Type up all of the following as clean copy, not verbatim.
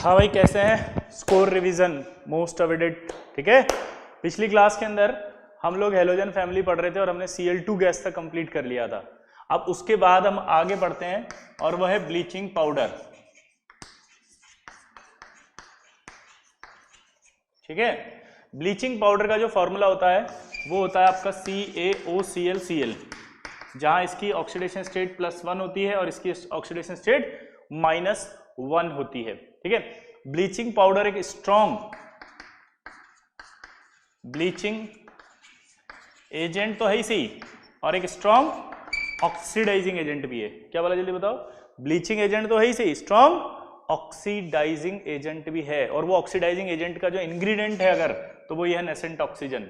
हाँ भाई, कैसे हैं? Score revision most awaited. ठीक है, पिछली क्लास के अंदर हम लोग हेलोजन फैमिली पढ़ रहे थे और हमने Cl2 गैस तक कंप्लीट कर लिया था। अब उसके बाद हम आगे बढ़ते हैं और वह है ब्लीचिंग पाउडर। ठीक है, ब्लीचिंग पाउडर का जो फॉर्मूला होता है वो होता है आपका CaOClCl, जहां इसकी ऑक्सीडेशन स्टेट +1 होती है और इसकी ऑक्सीडेशन स्टेट -1 होती है। ठीक है, ब्लीचिंग पाउडर एक स्ट्रॉन्ग ब्लीचिंग एजेंट तो है ही सही और एक स्ट्रॉन्ग ऑक्सीडाइजिंग एजेंट भी है। क्या बोला जल्दी बताओ? ब्लीचिंग एजेंट तो है ही सही, स्ट्रॉन्ग ऑक्सीडाइजिंग एजेंट भी है। और वो ऑक्सीडाइजिंग एजेंट का जो इंग्रेडिएंट है अगर, तो वो ये है नेसेंट ऑक्सीजन।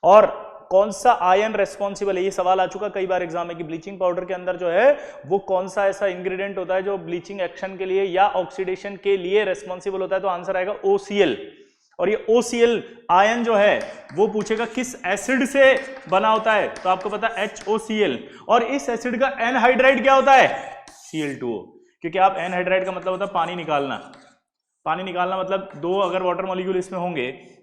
और कौन सा आयन रेस्पॉन्सिबल है, ये सवाल आ चुका कई बार एग्जाम में कि ब्लीचिंग पाउडर के अंदर जो है वो कौन सा ऐसा इंग्रेडिएंट होता है जो ब्लीचिंग एक्शन के लिए या ऑक्सीडेशन के लिए रेस्पॉन्सिबल होता है। तो आंसर आएगा OCl। और ये OCl आयन जो है वो पूछेगा किस एसिड से बना होता है, तो आपको पता है HOCl। और इस एसिड का एनहाइड्राइड क्या होता है? Cl2O। क्योंकि आप एनहाइड्राइड का मतलब होता है पानी निकालना। पानी निकालना मतलब दो अगर वाटर मॉलिक्यूल इसमें होंगे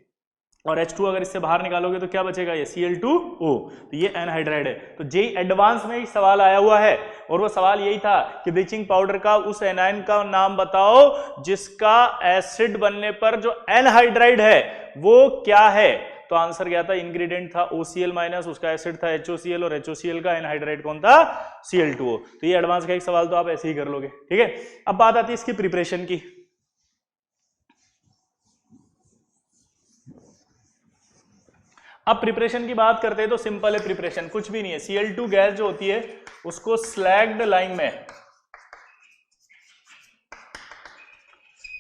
और H2 अगर इससे बाहर निकालोगे तो क्या बचेगा? ये Cl2O। तो ये एनहाइड्राइड है। तो जेई एडवांस में एक सवाल आया हुआ है और वो सवाल यही था कि ब्लीचिंग पाउडर का उस एनायन का नाम बताओ जिसका एसिड बनने पर जो एनहाइड्राइड है वो क्या है। तो आंसर क्या था? इंग्रेडिएंट था OCl-, उसका एसिड था HOCl और HOCl का एनहाइड्राइड कौन था? Cl2O। तो ये एडवांस का एक सवाल तो आप ऐसे ही कर लोगे। ठीक है, अब बात आती है इसकी प्रिपरेशन की। अब प्रिपरेशन की बात करते हैं तो सिंपल है प्रिपरेशन, कुछ भी नहीं है। Cl2 गैस जो होती है उसको स्लैग्ड लाइम में,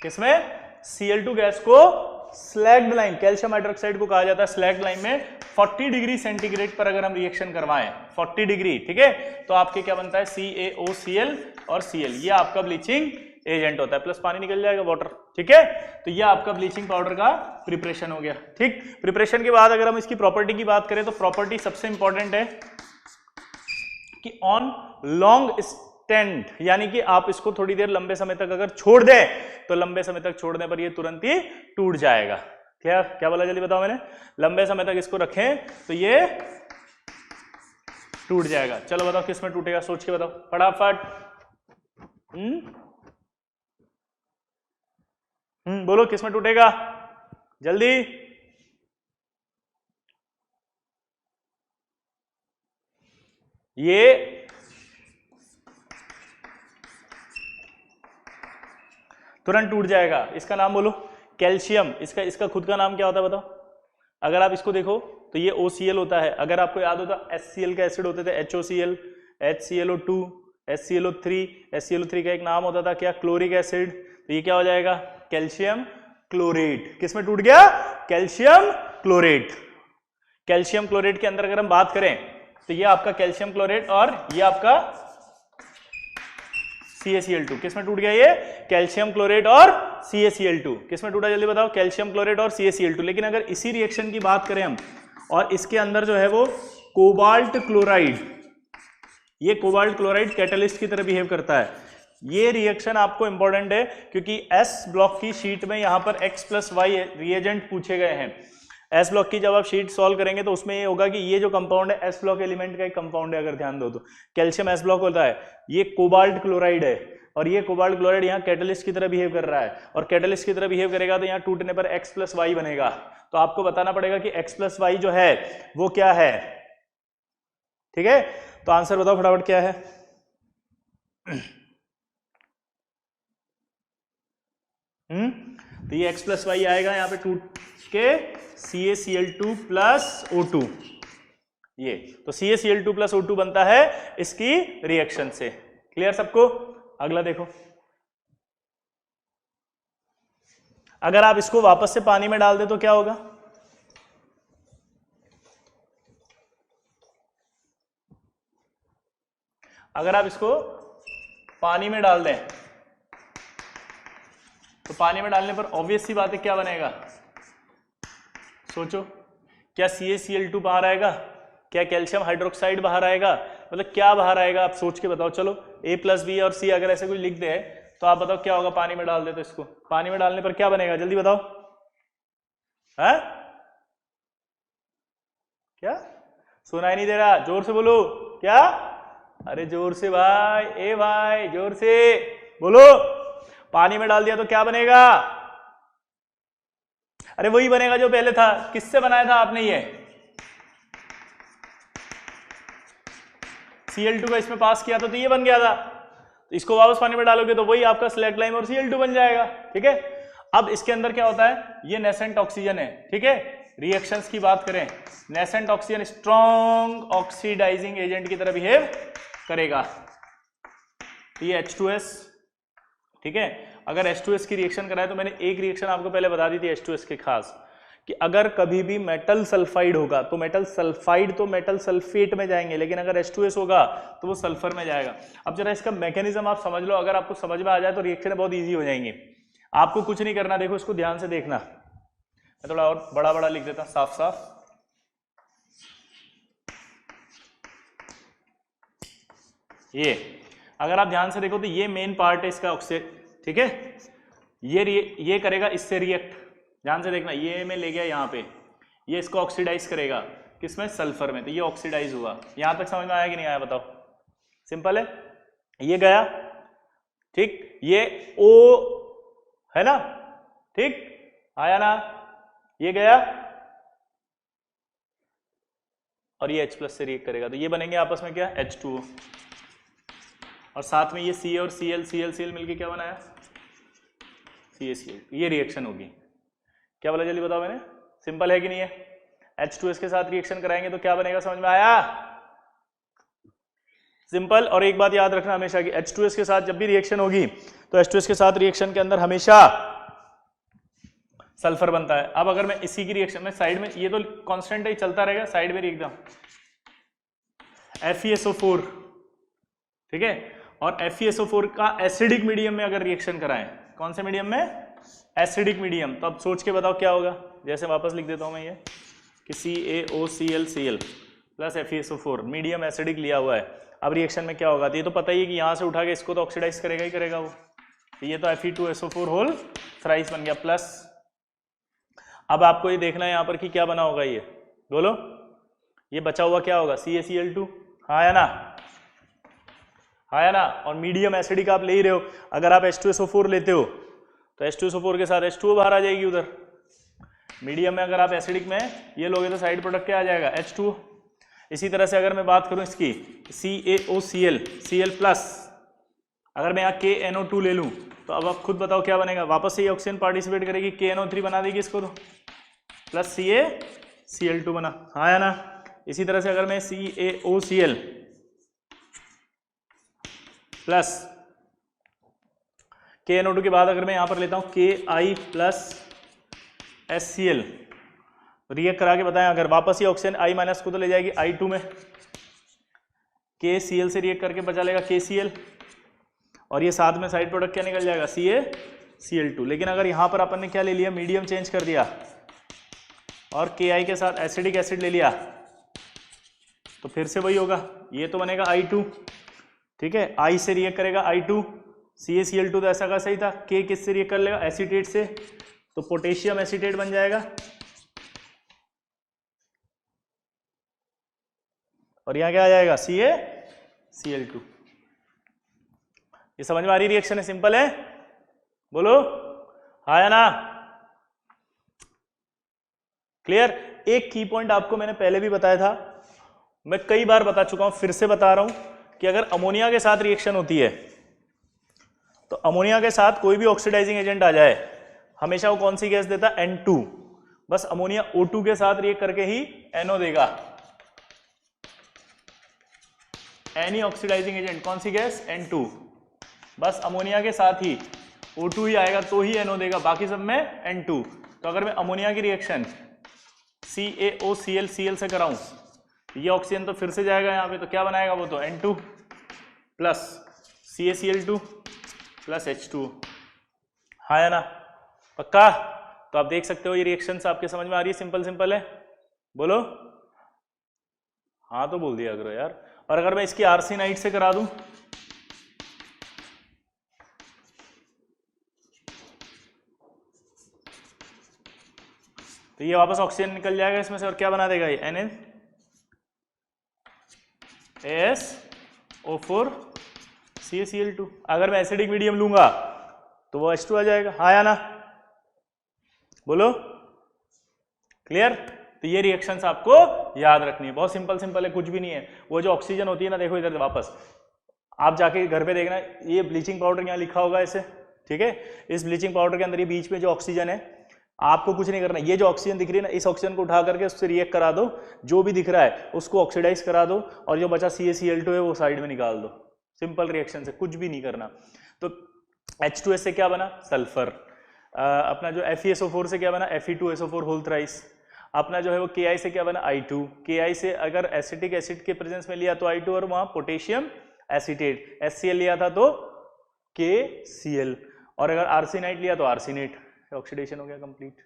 किसमें? Cl2 गैस को स्लैग्ड लाइम, कैल्शियम हाइड्रोक्साइड को कहा जाता है स्लैग्ड लाइम में 40 डिग्री सेंटीग्रेड पर अगर हम रिएक्शन करवाएं, 40 डिग्री, ठीक है, तो आपके क्या बनता है? CaOCl और Cl, ये आपका ब्लीचिंग एजेंट होता है, प्लस पानी निकल जाएगा वाटर। ठीक है, तो ये आपका ब्लीचिंग पाउडर का प्रिपरेशन हो गया। ठीक, प्रिपरेशन के बाद अगर हम इसकी प्रॉपर्टी की बात करें तो प्रॉपर्टी सबसे इंपॉर्टेंट है कि ऑन लॉन्ग स्टैंड, यानी कि आप इसको थोड़ी देर लंबे समय तक अगर छोड़ दें तो लंबे समय तक छोड़ने पर ये तुरंत ही टूट जाएगा। क्या बोला जल्दी बताओ मैंने? लंबे समय तक इसको रखें तो ये टूट जाएगा। चलो बताओ किसमें टूटेगा, सोच के बताओ फटाफट। बोलो किसमें टूटेगा जल्दी। ये तुरंत टूट जाएगा। इसका नाम बोलो, कैल्शियम। इसका खुद का नाम क्या होता है बताओ? अगर आप इसको देखो तो ये OCl होता है। अगर आपको याद होता HCl का एसिड होते थे HOCl, HClO2, HClO3, HClO3 का एक नाम होता था क्या? Chloric acid. तो ये क्या हो जाएगा? Calcium chlorate. किसमें टूट गया? Calcium chlorate. कैल्शियम क्लोरेट के अंदर अगर हम बात करें तो ये आपका कैल्शियम क्लोरेट और ये आपका CaCl2 किसमें टूट गया? ये कैल्शियम क्लोरेट और CaCl2 किसमें टूटा जल्दी बताओ? कैल्शियम क्लोरेट और CaCl2। लेकिन अगर इसी रिएक्शन की बात करें हम और इसके अंदर जो है वो कोबाल्ट क्लोराइड, ये कोबाल्ट क्लोराइड कैटलिस्ट की तरह बिहेव करता है। ये रिएक्शन आपको इंपॉर्टेंट है क्योंकि S ब्लॉक की शीट में यहां पर X+Y रिएजेंट पूछे गए हैं। S ब्लॉक की जब आप शीट सॉल्व करेंगे तो उसमें ये होगा कि ये जो कंपाउंड है S ब्लॉक एलिमेंट का एक कंपाउंड है। अगर ध्यान दो तो कैल्शियम S ब्लॉक होता है, ये कोबाल्ट क्लोराइड है और ये कोबाल्ट क्लोराइड यहाँ कैटलिस्ट की तरह बिहेव कर रहा है और कैटलिस्ट की तरह बिहेव करेगा तो यहाँ टूटने पर X+Y बनेगा। तो आपको बताना पड़ेगा कि X+Y जो है वो क्या है। ठीक है, तो आंसर बताओ फटाफट क्या है? तो ये X+Y आएगा यहाँ पे टूट के CaCl2 + O2। ये तो CaCl2 + O2 बनता है इसकी रिएक्शन से। क्लियर सबको? अगला देखो, अगर आप इसको वापस से पानी में डाल दे तो क्या होगा? अगर आप इसको पानी में डाल दें तो पानी में डालने पर ऑब्वियस सी बात है क्या बनेगा? सोचो, क्या CaCl2 बाहर आएगा? क्या कैल्शियम हाइड्रोक्साइड बाहर आएगा? मतलब क्या बाहर आएगा? आप सोच के बताओ। चलो A + B और C अगर ऐसे कोई लिख दे तो आप बताओ क्या होगा, पानी में डाल दे तो इसको, पानी में डालने पर क्या बनेगा, जल्दी बताओ। है क्या, सुनाई नहीं दे रहा, जोर से बोलो। क्या, अरे जोर से भाई, ए भाई जोर से बोलो। पानी में डाल दिया तो क्या बनेगा, अरे वही बनेगा जो पहले था। किससे बनाया था आपने ये, Cl2 का इसमें पास किया था तो ये बन गया था। तो इसको वापस पानी में डालोगे तो वही आपका स्लैक लाइम और Cl2 बन जाएगा। ठीक है, अब इसके अंदर क्या होता है, ये नेसेंट ऑक्सीजन है। ठीक है, रिएक्शंस की बात करें, nascent oxygen strong oxidising agent की तरह बिहेव करेगा। तो ये H2S, ठीक है, अगर H2S की रिएक्शन कराए तो मैंने एक रिएक्शन आपको पहले बता दी थी H2S के खास, कि अगर कभी भी मेटल सल्फाइड होगा तो मेटल सल्फाइड तो मेटल सल्फेट में जाएंगे, लेकिन अगर H2S होगा तो वो सल्फर में जाएगा। अब जरा इसका मैकेनिज्म आप समझ लो, अगर आपको समझ में आ जाए तो रिएक्शन बहुत ईजी हो जाएंगी। आपको कुछ नहीं करना, देखो इसको ध्यान से देखना, मैं थोड़ा और बड़ा बड़ा लिख देता साफ साफ। ये अगर आप ध्यान से देखो तो ये मेन पार्ट है इसका ऑक्सीजन, ठीक है, ये करेगा इससे रिएक्ट, ध्यान से देखना, ये मैं ले गया यहाँ पे, ये इसको ऑक्सीडाइज करेगा किसमें, सल्फर में, तो ये ऑक्सीडाइज हुआ। यहां तक समझ में आया कि नहीं आया बताओ, सिंपल है, ये गया, ठीक, ये O है ना, ठीक, आया ना, ये गया और ये H+ से रिएक्ट करेगा तो ये बनेंगे आपस में क्या, H2O, और साथ में ये Ca और Cl मिलके क्या बनाया, CaCl, ये रिएक्शन होगी। क्या बोला जल्दी बताओ मैंने, सिंपल है कि नहीं है। H2S के साथ रिएक्शन कराएंगे तो क्या बनेगा, समझ में आया, सिंपल। और एक बात याद रखना हमेशा कि H2S के साथ जब भी रिएक्शन होगी तो H2S के साथ रिएक्शन के अंदर हमेशा सल्फर बनता है। अब अगर मैं इसी की रिएक्शन में साइड में, ये तो कांस्टेंट है, चलता रहेगा, साइड में एकदम FeSO4, ठीक है, और FeSO4 का एसिडिक मीडियम में अगर रिएक्शन कराएं, कौन से मीडियम में, एसिडिक मीडियम, तो अब सोच के बताओ क्या होगा। जैसे वापस लिख देता हूं मैं ये कि CaOClCl plus FeSO4 medium acidic लिया हुआ है। अब रिएक्शन में क्या होगा, तो ये तो पता ही है कि यहां से उठा के इसको तो ऑक्सीडाइज करेगा ही करेगा वो, तो ये तो Fe2SO4 होल थ्राइस बन गया प्लस। अब आपको ये देखना है यहाँ पर कि क्या बना होगा, ये बोलो, ये बचा हुआ क्या होगा, CaCl2, हाँ या ना, हाँ या ना, और मीडियम एसिडिक आप ले ही रहे हो। अगर आप H2SO4 लेते हो तो H2SO4 के साथ H2O बाहर आ जाएगी उधर। मीडियम में अगर आप एसिडिक में ये लोगे तो साइड प्रोडक्ट क्या आ जाएगा, H2O। इसी तरह से अगर मैं बात करूं इसकी CaOCl Cl प्लस, अगर मैं यहाँ KNO2 ले लूं तो अब आप खुद बताओ क्या बनेगा, वापस से ये ऑक्सीजन पार्टिसिपेट करेगी, KNO3 बना देगी इसको तो, प्लस CaCl2 बना, हाँ या ना। इसी तरह से अगर मैं CaOCl प्लस KNO2 के बाद अगर मैं यहां पर लेता हूं Ki प्लस HCl, रिएक्ट करा के बताएं, अगर वापस ये ऑक्सीजन I माइनस को तो ले जाएगी I2 में, KCl से रिएक्ट करके बचा लेगा KCl, और ये साथ में साइड प्रोडक्ट क्या निकल जाएगा, CaCl2। लेकिन अगर यहाँ पर अपन ने क्या ले लिया, मीडियम चेंज कर दिया और Ki के साथ एसिडिक एसिड ले लिया तो फिर से वही होगा, ये तो बनेगा I2, ठीक है, I से रिएक्ट करेगा I2, CaCl2 तो ऐसा का सही था, K किससे रिएक्ट कर लेगा, एसीटेट से, तो पोटेशियम एसीटेट बन जाएगा, और यहाँ क्या आ जाएगा, CaCl2। ये समझ में आ रही रिएक्शन है, सिंपल है, बोलो हाँ या ना, क्लियर। एक की पॉइंट आपको मैंने पहले भी बताया था, मैं कई बार बता चुका हूं, फिर से बता रहा हूं कि अगर अमोनिया के साथ रिएक्शन होती है तो अमोनिया के साथ कोई भी ऑक्सीडाइजिंग एजेंट आ जाए, हमेशा वो कौन सी गैस देता है, N2, बस अमोनिया O2 के साथ रिएक्ट करके ही NO देगा। एनी ऑक्सीडाइजिंग एजेंट कौन सी गैस, N2, बस अमोनिया के साथ ही O2 ही आएगा तो ही NO देगा, बाकी सब में N2। तो अगर मैं अमोनिया की रिएक्शन CaOCl Cl से कराऊं, ये ऑक्सीजन तो फिर से जाएगा यहाँ पे, तो क्या बनाएगा वो, तो N2 plus CaCl2 plus H2O, हाँ या ना, पक्का। तो आप देख सकते हो ये रिएक्शंस आपके समझ में आ रही है, सिंपल सिंपल है, बोलो हाँ तो बोल दिया करो यार। और अगर मैं इसकी आर्सेनाइड से करा दूं, तो ये वापस ऑक्सीजन निकल जाएगा इसमें से और क्या बना देगा ये NaSO4 CaCl2। अगर मैं एसिडिक मीडियम लूंगा तो वो H2 आ जाएगा, हाँ या ना, बोलो। क्लियर? तो ये रिएक्शंस आपको याद रखनी है, बहुत सिंपल सिंपल है, कुछ भी नहीं है। वो जो ऑक्सीजन होती है ना, देखो इधर वापस आप जाके घर पे देखना, ये ब्लीचिंग पाउडर यहाँ लिखा होगा ऐसे, ठीक है। इस ब्लीचिंग पाउडर के अंदर ये बीच में जो ऑक्सीजन है, आपको कुछ नहीं करना, ये जो ऑक्सीजन दिख रही है ना, इस ऑक्सीजन को उठा करके उससे रिएक्ट करा दो, जो भी दिख रहा है उसको ऑक्सीडाइज करा दो, और जो बचा CaCl2 है वो साइड में निकाल दो। सिंपल रिएक्शन से, कुछ भी नहीं करना। तो H2S से क्या बना? सल्फर। अपना जो FeSO4 से क्या बना? Fe2SO4 whole thrice. अपना जो है वो Ki से क्या बना? I2। Ki से अगर एसिटिक एसिड के प्रेजेंस में लिया तो I2, और वहां पोटेशियम एसीटेट, HCl लिया था तो KCl, और अगर आर्सेनाइट लिया तो आर्सेनेट। ऑक्सीडेशन हो गया कंप्लीट।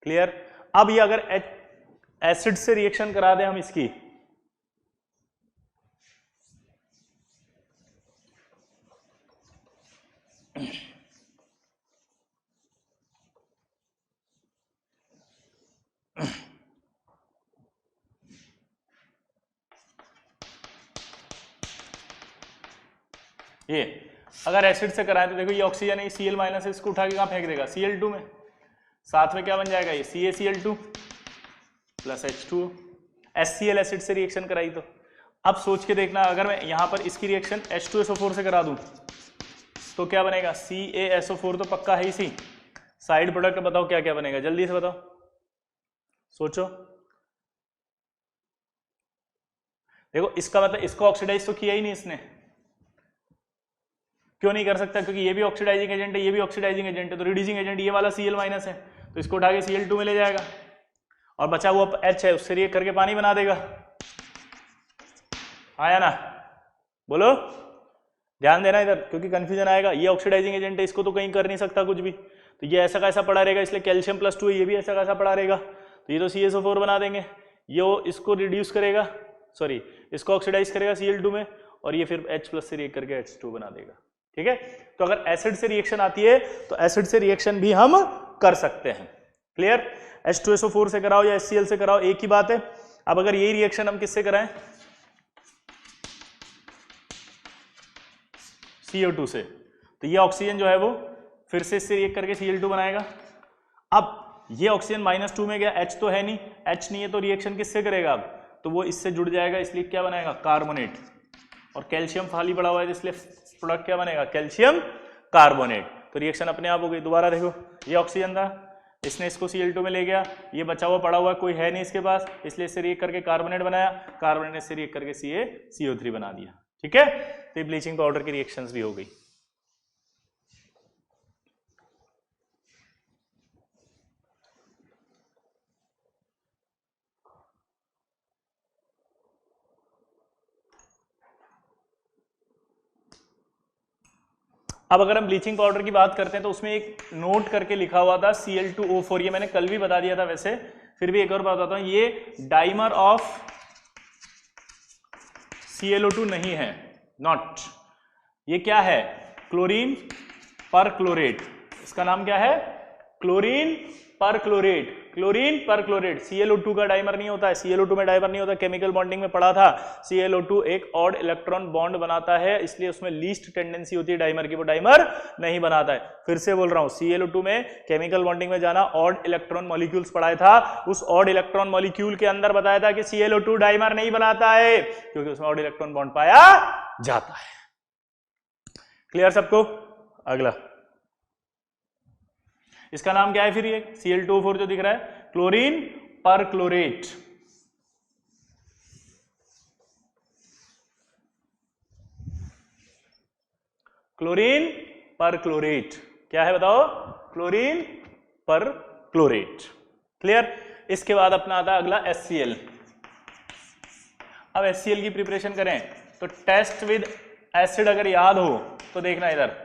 क्लियर? अब ये अगर एसिड से रिएक्शन करा दें हम इसकी, ये अगर एसिड से कराएं तो देखो ये ऑक्सीजन है, Cl माइनस है, इसको उठा के कहां फेंक देगा? Cl2 में। साथ में क्या बन जाएगा? ये CaCl2 plus H2O। HCl acid से रिएक्शन कराई तो अब सोच के देखना, अगर मैं यहां पर इसकी रिएक्शन H2SO4 से करा दूं तो क्या बनेगा? CaSO4 तो पक्का है ही। साइड प्रोडक्ट बताओ क्या क्या बनेगा, जल्दी से बताओ, सोचो। देखो इसका मतलब इसको ऑक्सीडाइज तो किया ही नहीं इसने, क्यों नहीं कर सकता? क्योंकि ये भी ऑक्सीडाइजिंग एजेंट है, ये भी ऑक्सीडाइजिंग एजेंट है, तो रिड्यूसिंग एजेंट ये वाला Cl माइनस है, तो इसको उठा के Cl2 में ले जाएगा, और बचा हुआ H है उससे रिएक्ट करके पानी बना देगा, आया ना? बोलो, ध्यान देना इधर, क्योंकि कंफ्यूजन आएगा। ये ऑक्सीडाइजिंग एजेंट है, इसको तो कहीं कर नहीं सकता कुछ भी, तो ये ऐसा कैसा पड़ा रहेगा, इसलिए कैल्शियम +2 है, ये भी ऐसा कैसा पड़ा रहेगा, तो ये तो CaSO4 बना देंगे, ये इसको रिड्यूस करेगा, सॉरी इसको ऑक्सीडाइज करेगा Cl2 में, और ये फिर H+ से रिएक्ट करके H2 बना देगा। ठीक है? तो अगर एसिड से रिएक्शन आती है तो एसिड से रिएक्शन भी हम कर सकते हैं। क्लियर? H2SO4 से कराओ या HCl से कराओ, एक ही बात है। अब अगर यही रिएक्शन हम किससे कराएं? CO2 से, तो ये ऑक्सीजन जो है वो फिर से इससे रिएक्ट करके Cl2 बनाएगा। अब ये ऑक्सीजन -2 में गया, H तो है नहीं, H नहीं है तो रिएक्शन किससे करेगा? अब तो वो इससे जुड़ जाएगा, इसलिए क्या बनाएगा? कार्बोनेट, और कैल्शियम खाली पड़ा हुआ है इसलिए प्रोडक्ट क्या बनेगा? Calcium carbonate. तो रिएक्शन अपने आप हो गई। दोबारा देखो, ये ऑक्सीजन था, इसने इसको Cl2 में ले गया, ये बचा हुआ पड़ा हुआ कोई है नहीं इसके पास, इसलिए इससे रिएक्ट करके कार्बोनेट बनाया, कार्बोनेट से रिएक्ट करके CaCO3 बना दिया। ठीक है? तो ये ब्लीचिंग पाउडर की रिएक्शंस भी हो गई। अब अगर हम ब्लीचिंग पाउडर की बात करते हैं तो उसमें एक नोट करके लिखा हुआ था Cl2O4, ये मैंने कल भी बता दिया था वैसे, फिर भी एक और बताता हूं, ये डाइमर ऑफ ClO2 नहीं है, नॉट। ये क्या है? Chlorine perchlorate. इसका नाम क्या है? Chlorine perchlorate. Chlorine perchlorate. ClO2 का डाइमर नहीं होता है, ClO2 में डाइमर नहीं होता, केमिकल बॉन्डिंग में पढ़ा था। ClO2 एक ऑड इलेक्ट्रॉन बॉन्ड बनाता है, इसलिए उसमें लीस्ट टेंडेंसी होती है डाइमर की, वो डाइमर नहीं बनाता है। फिर से बोल रहा हूं, ClO2 में केमिकल बॉन्डिंग में जाना, ऑड इलेक्ट्रॉन मॉलिक्यूल्स पढ़ाया था, उस ऑड इलेक्ट्रॉन मॉलिक्यूल के अंदर बताया था कि ClO2 डाइमर नहीं बनाता है, क्योंकि उसमें ऑड इलेक्ट्रॉन बॉन्ड पाया जाता है। क्लियर सबको? अगला, इसका नाम क्या है फिर? ये Cl2O4 जो दिख रहा है, क्लोरीन परक्लोरेट। क्लोरीन परक्लोरेट क्या है बताओ? Chlorine perchlorate. क्लियर? इसके बाद अपना आता है अगला HCl। अब HCl की प्रिपरेशन करें तो टेस्ट विद एसिड अगर याद हो तो देखना इधर,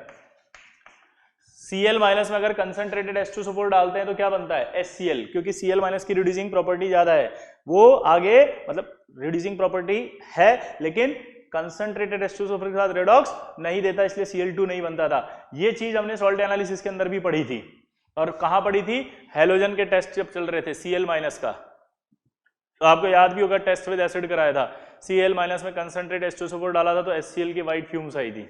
Cl माइनस में अगर कंसंट्रेटेड H2SO4 डालते हैं तो क्या बनता है? HCl, क्योंकि Cl माइनस की रिड्यूसिंग प्रॉपर्टी ज्यादा है, वो आगे मतलब रिड्यूसिंग प्रॉपर्टी है लेकिन कंसंट्रेटेड H2SO4 के साथ रेडॉक्स नहीं देता, इसलिए Cl2 नहीं बनता था। ये चीज हमने सॉल्ट एनालिसिस के अंदर भी पढ़ी थी। और कहां पड़ी थी? हैलोजन के टेस्ट जब चल रहे थे Cl माइनस का, तो आपको याद भी होगा टेस्ट विद एसिड कराया था, Cl माइनस में कंसंट्रेट H2SO4 डाला था तो HCl की व्हाइट फ्यूम्स आई थी।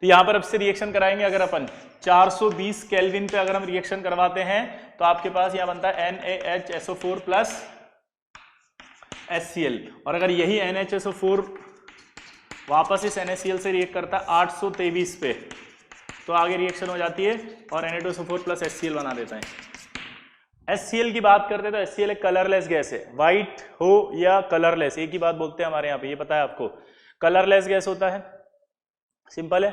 तो यहां पर अब से रिएक्शन कराएंगे, अगर अपन 420 केल्विन पे अगर हम रिएक्शन करवाते हैं तो आपके पास यहां बनता है NaHSO4 प्लस HCl, और अगर यही NaHSO4 वापस इस NaCl से रिएक्ट करता है 823 पे, तो आगे रिएक्शन हो जाती है और Na2SO4 प्लस HCl बना देता है। HCl की बात करते हैं तो HCl एक कलरलेस गैस है, व्हाइट हो या कलरलेस एक ही बात बोलते हैं हमारे यहाँ पे, ये पता है आपको। कलरलेस गैस होता है, सिंपल है,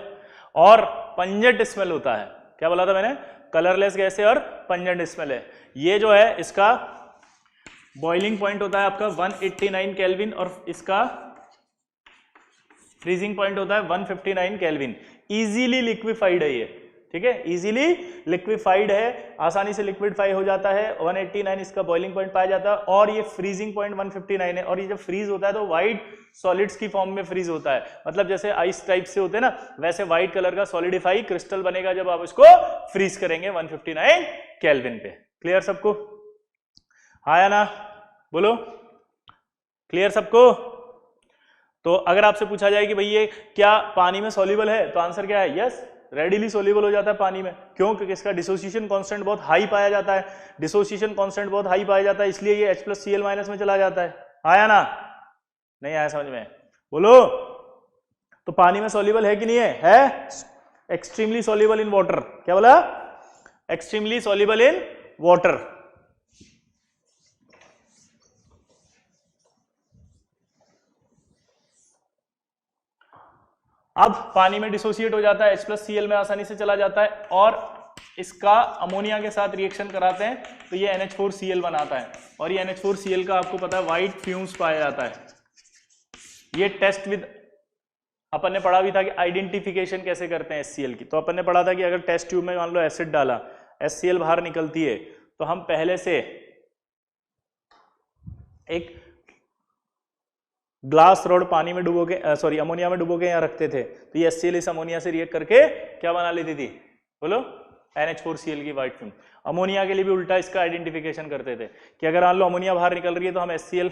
और पंजेंट स्मेल होता है। क्या बोला था मैंने? कलरलेस गैस है और पंजेंट स्मेल है। ये जो है इसका बॉइलिंग पॉइंट होता है आपका 189 केल्विन और इसका फ्रीजिंग पॉइंट होता है 159 केल्विन। इजीली लिक्विफाइड है ये, ठीक है, इजीली लिक्विफाइड है, आसानी से लिक्विडफाई हो जाता है। 189 इसका बॉइलिंग पॉइंट पाया जाता है और ये फ्रीजिंग पॉइंट 159 है। और ये जब फ्रीज होता है तो व्हाइट सॉलिड्स की फॉर्म में फ्रीज होता है, मतलब जैसे आइस टाइप से होते हैं ना, वैसे व्हाइट कलर का सॉलिडिफाई क्रिस्टल बनेगा जब आप इसको फ्रीज करेंगे 159 केल्विन पे। क्लियर सबको? हाँ या ना? बोलो, क्लियर सबको? तो अगर आपसे पूछा जाए कि भाई ये क्या पानी में सॉल्युबल है, तो आंसर क्या है? यस, रेडिली सॉल्युबल हो जाता है पानी में। क्यों? क्योंकि इसका डिसोसिएशन कांस्टेंट बहुत हाई पाया जाता है। डिसोसिएशन कांस्टेंट बहुत हाई पाया जाता है, इसलिए ये H+Cl- में चला जाता है। आया ना? नहीं आया समझ में? बोलो। तो पानी में सॉल्युबल है कि नहीं है? है, एक्सट्रीमली सॉल्युबल इन वाटर। क्या बोला? Extremely soluble in water. अब पानी में डिसोसिएट हो जाता है, H+Cl में आसानी से चला जाता है, और इसका अमोनिया के साथ रिएक्शन कराते हैं तो ये NH4Cl बनाता है, और ये NH4Cl का आपको पता है व्हाइट फ्यूम्स पाया जाता है। ये टेस्ट विद, अपन ने पढ़ा भी था कि आइडेंटिफिकेशन कैसे करते हैं HCl की। तो अपन ने पढ़ा था कि अगर टेस्ट ट्यूब में मान लो एसिड डाला, HCl बाहर निकलती है, तो हम पहले से एक ग्लास रॉड पानी में डुबो के, सॉरी अमोनिया में डुबो के यहाँ रखते थे, तो ये HCl इस अमोनिया से रिएक्ट करके क्या बना लेती थी? बोलो, NH4Cl की व्हाइट फिल्म। अमोनिया के लिए भी उल्टा इसका आइडेंटिफिकेशन करते थे कि अगर मान लो अमोनिया बाहर निकल रही है तो हम HCl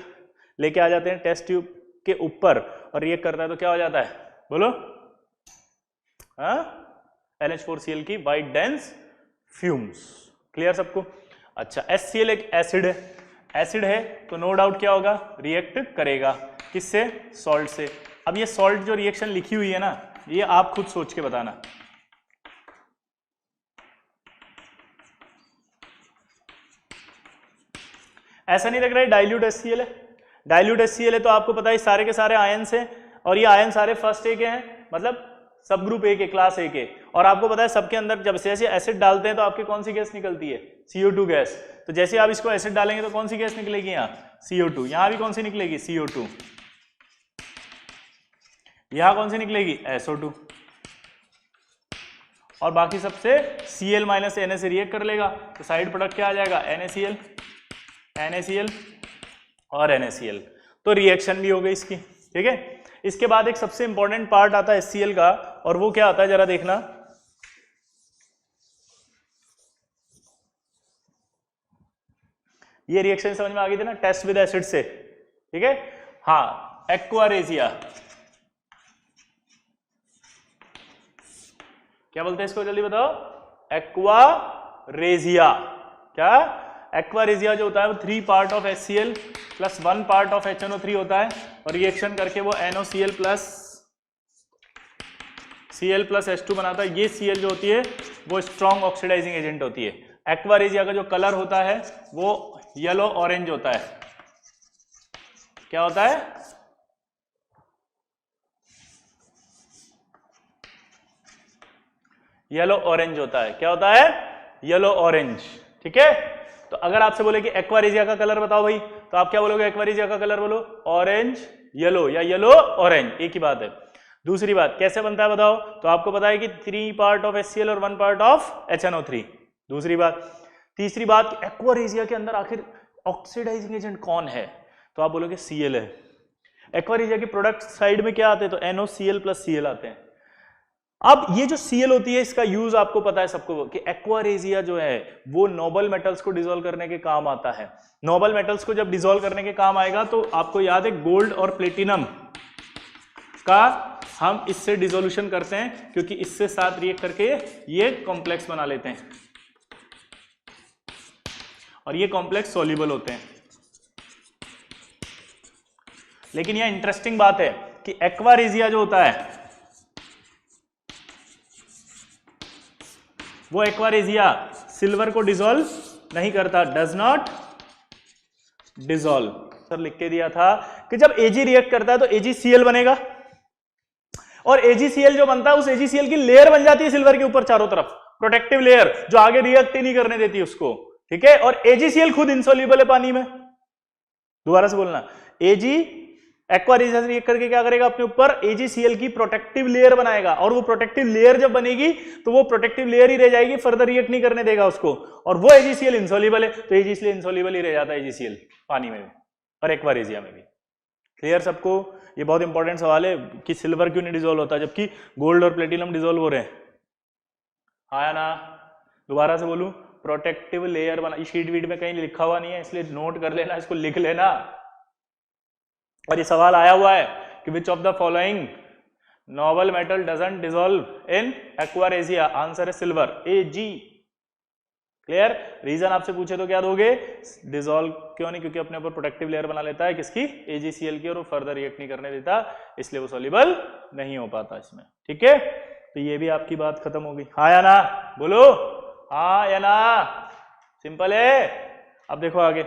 लेके आ जाते हैं टेस्ट ट्यूब के ऊपर और रिएक्ट करता है तो क्या हो जाता है? बोलो, NH4Cl की व्हाइट डेंस फ्यूम्स। क्लियर सबको? अच्छा, HCl एक एसिड है, एसिड है तो नो डाउट क्या होगा? रिएक्ट करेगा किससे? सॉल्ट से। अब ये सॉल्ट जो रिएक्शन लिखी हुई है ना, ये आप खुद सोच के बताना। ऐसा नहीं लग रहा है डाइल्यूट HCl है? डाइल्यूट HCl है तो आपको पता है सारे के सारे आयन्स हैं, और ये आयन सारे फर्स्ट ए के हैं, मतलब सब ग्रुप ए के, क्लास ए के। और आपको पता है सबके अंदर जब से एसिड डालते हैं तो आपकी कौन सी गैस निकलती है? CO2 gas. तो जैसे आप इसको एसिड डालेंगे तो कौन सी गैस निकलेगी? यहाँ CO2। यहाँ भी कौन सी निकलेगी? CO2। यहाँ कौन सी निकलेगी? SO2। और बाकी सबसे Cl माइनस Na से रिएक्ट कर लेगा तो साइड प्रोडक्ट क्या आ जाएगा? NaCl, NaCl और NaCl। तो रिएक्शन भी हो गई इसकी, ठीक है। इसके बाद एक सबसे इंपॉर्टेंट पार्ट आता है HCl का, और वो क्या आता है जरा देखना। ये रिएक्शन समझ में आ गई थी ना टेस्ट विद एसिड से, ठीक है। हाँ, एक्वारेजिया, क्या बोलते हैं इसको? जल्दी बताओ। एक्वारेजिया। क्या? एक्वारेजिया जो होता है वो 3 part of HCl plus 1 part of HNO3 होता है, और रिएक्शन करके वो NOCl plus Cl plus H2 बनाता है। ये Cl जो होती है वो स्ट्रॉन्ग ऑक्सीडाइजिंग एजेंट होती है। एक्वारेजिया का जो कलर होता है वो येलो ऑरेंज होता है। क्या होता है? येलो ऑरेंज होता है। क्या होता है? येलो ऑरेंज, ठीक है। तो अगर आपसे बोले कि एक्वारेजिया का कलर बताओ भाई, तो आप क्या बोलोगे? एक्वारेजिया का कलर बोलो ऑरेंज येलो या येलो ऑरेंज, एक ही बात है। दूसरी बात, कैसे बनता है बताओ? तो आपको पता है कि 3 पार्ट ऑफ HCl और 1 पार्ट ऑफ HNO3। दूसरी बात। तीसरी बात, एक्वारेजिया के अंदर आखिर ऑक्सीडाइजिंग एजेंट कौन है? तो आप बोलोगे Cl है। एक्वारेजिया के प्रोडक्ट साइड में क्या आते हैं? तो NOCl प्लस Cl आते हैं। अब ये जो Cl होती है इसका यूज आपको पता है सबको कि एक्वारेजिया जो है वो नोबल मेटल्स को डिसॉल्व करने के काम आता है। नोबल मेटल्स को जब डिसॉल्व करने के काम आएगा तो आपको याद है गोल्ड और प्लेटिनम का हम इससे डिसोल्यूशन करते हैं, क्योंकि इससे साथ रिएक्ट करके ये कॉम्प्लेक्स बना लेते हैं और ये कॉम्प्लेक्स सॉल्युबल होते हैं। लेकिन यह इंटरेस्टिंग बात है कि एक्वारेजिया जो होता है वो एक्वारेजिया सिल्वर को डिसॉल्व नहीं करता, डज नॉट डिसॉल्व। सर लिख के दिया था कि जब Ag रिएक्ट करता है तो AgCl बनेगा और AgCl जो बनता है उस AgCl की लेयर बन जाती है सिल्वर के ऊपर चारों तरफ, प्रोटेक्टिव लेयर जो आगे रिएक्ट ही नहीं करने देती उसको, ठीक है। और AgCl खुद इनसॉल्युबल है पानी में। दोबारा से बोलना, Ag एक्वारेजिया से रिएक्ट करके क्या करेगा, अपने ऊपर AgCl की प्रोटेक्टिव लेयर बनाएगा और वो प्रोटेक्टिव लेयर जब बनेगी तो वो प्रोटेक्टिव लेयर ही रह जाएगी, फर्दर रिएक्ट नहीं करने देगा उसको, और वो AgCl इनसॉल्युबल है तो AgCl इनसॉल्युबल ही रह जाता है AgCl पानी में भी और एक्वारेजिया में भी। क्लियर सबको? ये बहुत इंपॉर्टेंट सवाल है कि सिल्वर क्यों नहीं डिसॉल्व होता जबकि गोल्ड और प्लेटिनम डिसॉल्व हो रहे हैं। आया ना? दोबारा से बोलूं, प्रोटेक्टिव लेयर बना, शीट वीट में कहीं लिखा हुआ नहीं है इसलिए नोट कर लेना, इसको लिख लेना। और ये सवाल आया हुआ है कि which of the following Nobel metal doesn't dissolve in aqua regia, answer है सिल्वर, Ag। क्लियर? रीजन आपसे पूछे तो क्या दोगे? डिसॉल्व क्यों नहीं? क्योंकि अपने ऊपर प्रोटेक्टिव लेयर बना लेता है किसकी? AgCl की, और वो फर्दर रिएक्ट नहीं करने देता, इसलिए वो सॉल्युबल नहीं हो पाता इसमें। ठीक है, तो ये भी आपकी बात खत्म होगी। हाँ या ना? बोलो हाँ या ना? सिंपल है। अब देखो आगे,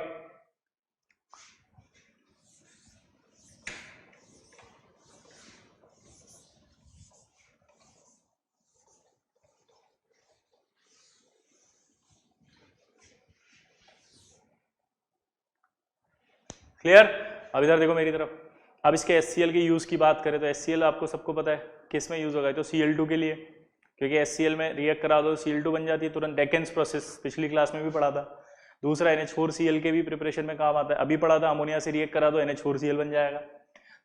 क्लियर? अब इधर देखो मेरी तरफ। अब इसके HCl के यूज की बात करें तो HCl आपको सबको पता है किस में यूज होगा, तो Cl2 के लिए, क्योंकि HCl में रिएक्ट करा दो Cl2 बन जाती है तुरंत। डेकेंस प्रोसेस पिछली क्लास में भी पढ़ा था। दूसरा NH4Cl के भी प्रिपरेशन में काम आता है, अभी पढ़ा था, अमोनिया से रिएक्ट करा दो NH4Cl बन जाएगा।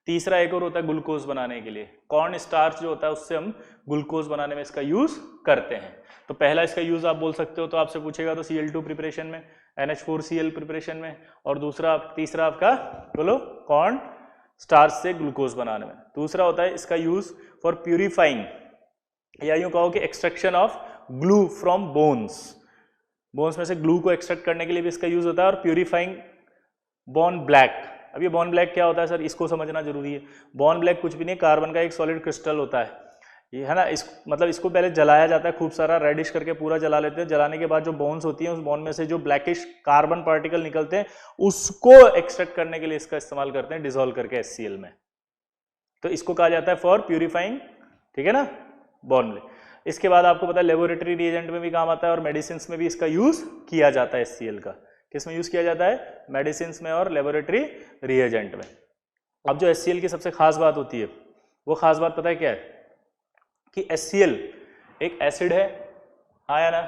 तीसरा एक और होता है ग्लूकोज बनाने के लिए, कॉर्न स्टार्च जो होता है उससे हम ग्लूकोज बनाने में इसका यूज करते हैं। तो पहला इसका यूज आप बोल सकते हो, तो आपसे पूछेगा तो Cl2 प्रिपरेशन में, NH4Cl प्रिपरेशन में, और तीसरा आपका बोलो कॉर्न स्टार्च से ग्लूकोज बनाने में। दूसरा होता है इसका यूज फॉर प्यूरिफाइंग, या यूं कहो कि extraction of glue from bones, bones में से ग्लू को एक्सट्रैक्ट करने के लिए भी इसका यूज होता है। और प्यूरिफाइंग बॉन ब्लैक। अब ये बॉन ब्लैक क्या होता है सर, इसको समझना जरूरी है। बॉन ब्लैक कुछ भी नहीं, कार्बन का एक सॉलिड क्रिस्टल होता है, ये है ना। मतलब इसको पहले जलाया जाता है खूब सारा, रेडिश करके पूरा जला लेते हैं। जलाने के बाद जो बोन्स होती हैं उस बोन में से जो ब्लैकिश कार्बन पार्टिकल निकलते हैं उसको एक्सट्रैक्ट करने के लिए इसका इस्तेमाल करते हैं डिसॉल्व करके HCl में। तो इसको कहा जाता है फॉर प्यूरिफाइंग, ठीक है ना, बॉन ब्लैक। इसके बाद आपको पता है लेबोरेटरी रिएजेंट में भी काम आता है और मेडिसिन में भी इसका यूज किया जाता है HCl का। किस में यूज किया जाता है? मेडिसिन में और लेबोरेटरी रिएजेंट में। अब जो HCl की सबसे खास बात होती है, वो खास बात पता है क्या है? कि HCl एक एसिड है, हाँ या ना?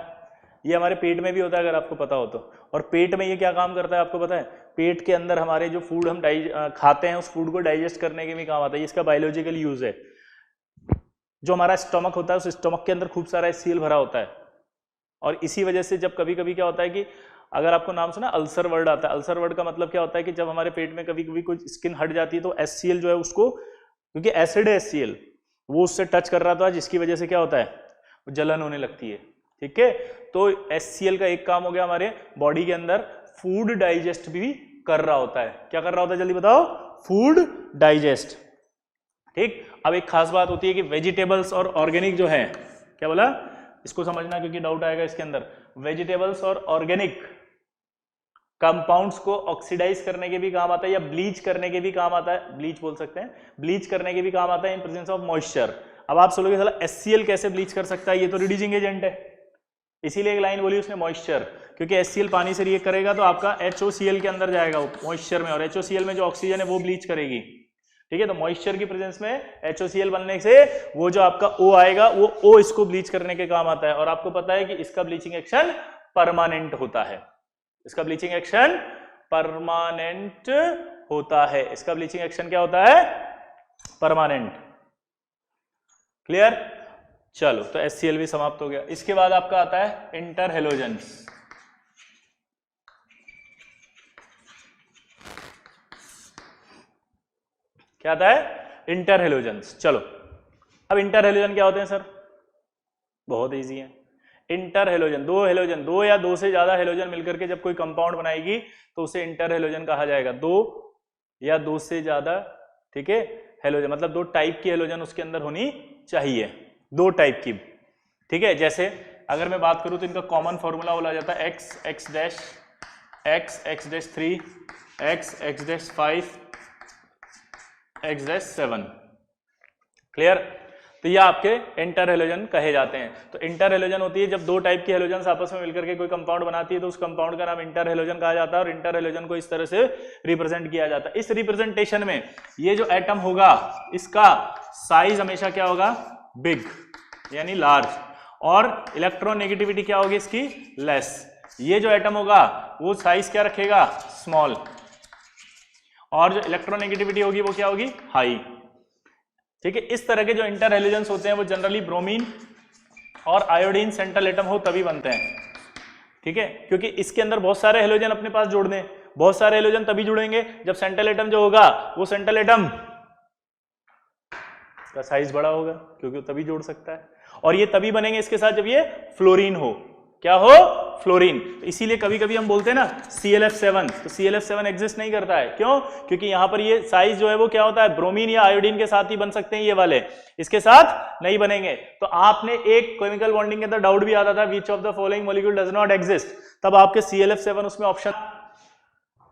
ये हमारे पेट में भी होता है अगर आपको पता हो तो। और पेट में ये क्या काम करता है आपको पता है? पेट के अंदर हमारे जो फूड हम खाते हैं उस फूड को डाइजेस्ट करने के भी काम आता है, इसका बायोलॉजिकल यूज है। जो हमारा स्टमक होता है उस स्टमक के अंदर खूब सारा HCl भरा होता है, और इसी वजह से जब कभी कभी क्या होता है कि अगर आपको नाम सुना अल्सर वर्ड आता है, अल्सर वर्ड का मतलब क्या होता है कि जब हमारे पेट में कभी कभी कोई स्किन हट जाती है तो HCl जो है उसको, क्योंकि एसिड है HCl, वो उससे टच कर रहा था जिसकी वजह से क्या होता है, वो जलन होने लगती है। ठीक है, तो HCl का एक काम हो गया, हमारे बॉडी के अंदर फूड डाइजेस्ट भी कर रहा होता है। क्या कर रहा होता है जल्दी बताओ? Food digest. ठीक, अब एक खास बात होती है कि वेजिटेबल्स और ऑर्गेनिक जो है, क्या बोला, इसको समझना क्योंकि डाउट आएगा इसके अंदर। वेजिटेबल्स और ऑर्गेनिक कंपाउंड्स को ऑक्सीडाइज करने के भी काम आता है या ब्लीच करने के भी काम आता है, ब्लीच बोल सकते हैं, ब्लीच करने के भी काम आता है इन प्रेजेंस ऑफ मॉइस्चर। अब आप सोचोगे साला HCl कैसे ब्लीच कर सकता है, ये तो रिड्यूसिंग एजेंट है, इसीलिए एक लाइन बोली उसने मॉइस्चर, क्योंकि HCl पानी से रिएक्ट करेगा तो आपका HOCl के अंदर जाएगा मॉइस्चर में, और HOCl में जो ऑक्सीजन है वो ब्लीच करेगी। ठीक है, तो मॉइस्चर की प्रेजेंस में HOCl बनने से वो जो आपका O आएगा वो O इसको ब्लीच करने के काम आता है। और आपको पता है कि इसका ब्लीचिंग एक्शन परमानेंट होता है, इसका ब्लीचिंग एक्शन परमानेंट होता है, इसका ब्लीचिंग एक्शन क्या होता है? परमानेंट। क्लियर? चलो तो HCl भी समाप्त हो गया। इसके बाद आपका आता है इंटर हेलोजेंस। क्या आता है? Inter halogens. चलो अब इंटर हेलोजन क्या होते हैं सर? बहुत इजी है। इंटर हेलोजन, दो या दो से ज्यादा हेलोजन मिलकर के जब कोई कंपाउंड बनाएगी तो उसे इंटर हेलोजन कहा जाएगा। दो या दो से ज्यादा, ठीक है, हेलोजन मतलब दो टाइप की हेलोजन उसके अंदर होनी चाहिए, दो टाइप की, ठीक है। जैसे अगर मैं बात करूं तो इनका कॉमन फॉर्मूला बोला जाता है x dash 3 x dash 5 x dash 7। Clear? तो ये आपके इंटर हेलोजन कहे जाते हैं। तो इंटर हेलोजन होती है जब दो टाइप की हेलोजन आपस में मिलकर के कोई कंपाउंड बनाती है तो उस कंपाउंड का नाम इंटर हेलोजन कहा जाता है और इंटर हेलोजन को इस तरह से रिप्रेजेंट किया जाता है। इस रिप्रेजेंटेशन में ये जो एटम होगा इसका साइज हमेशा क्या होगा? बिग यानी लार्ज, और इलेक्ट्रोनेगेटिविटी क्या होगी इसकी? लेस। ये जो एटम होगा वो साइज क्या रखेगा? स्मॉल, और जो इलेक्ट्रोनेगेटिविटी होगी वो क्या होगी? हाई। ठीक है, इस तरह के जो इंटर हेलोजेंस होते हैं वो जनरली ब्रोमीन और आयोडीन सेंट्रल एटम हो तभी बनते हैं। ठीक है, क्योंकि इसके अंदर बहुत सारे हेलोजन अपने पास जोड़ दें। बहुत सारे हेलोजन तभी जुड़ेंगे जब सेंट्रल एटम जो होगा वो सेंट्रल एटम का साइज बड़ा होगा, क्योंकि तभी जोड़ सकता है। और ये तभी बनेंगे इसके साथ जब ये फ्लोरीन हो। क्या हो? फ्लोरीन। इसीलिए कभी कभी हम बोलते हैं ना ClF7, तो ClF7 एग्जिस्ट नहीं करता है। क्यों? क्योंकि यहां पर ये साइज जो है वो क्या होता है? ब्रोमीन या आयोडीन के साथ ही बन सकते हैं ये वाले, इसके साथ नहीं बनेंगे। तो आपने एक केमिकल बॉन्डिंग के अंदर डाउट भी आता था, which of the following molecule does not exist, तब आपके ClF7 उसमें ऑप्शन।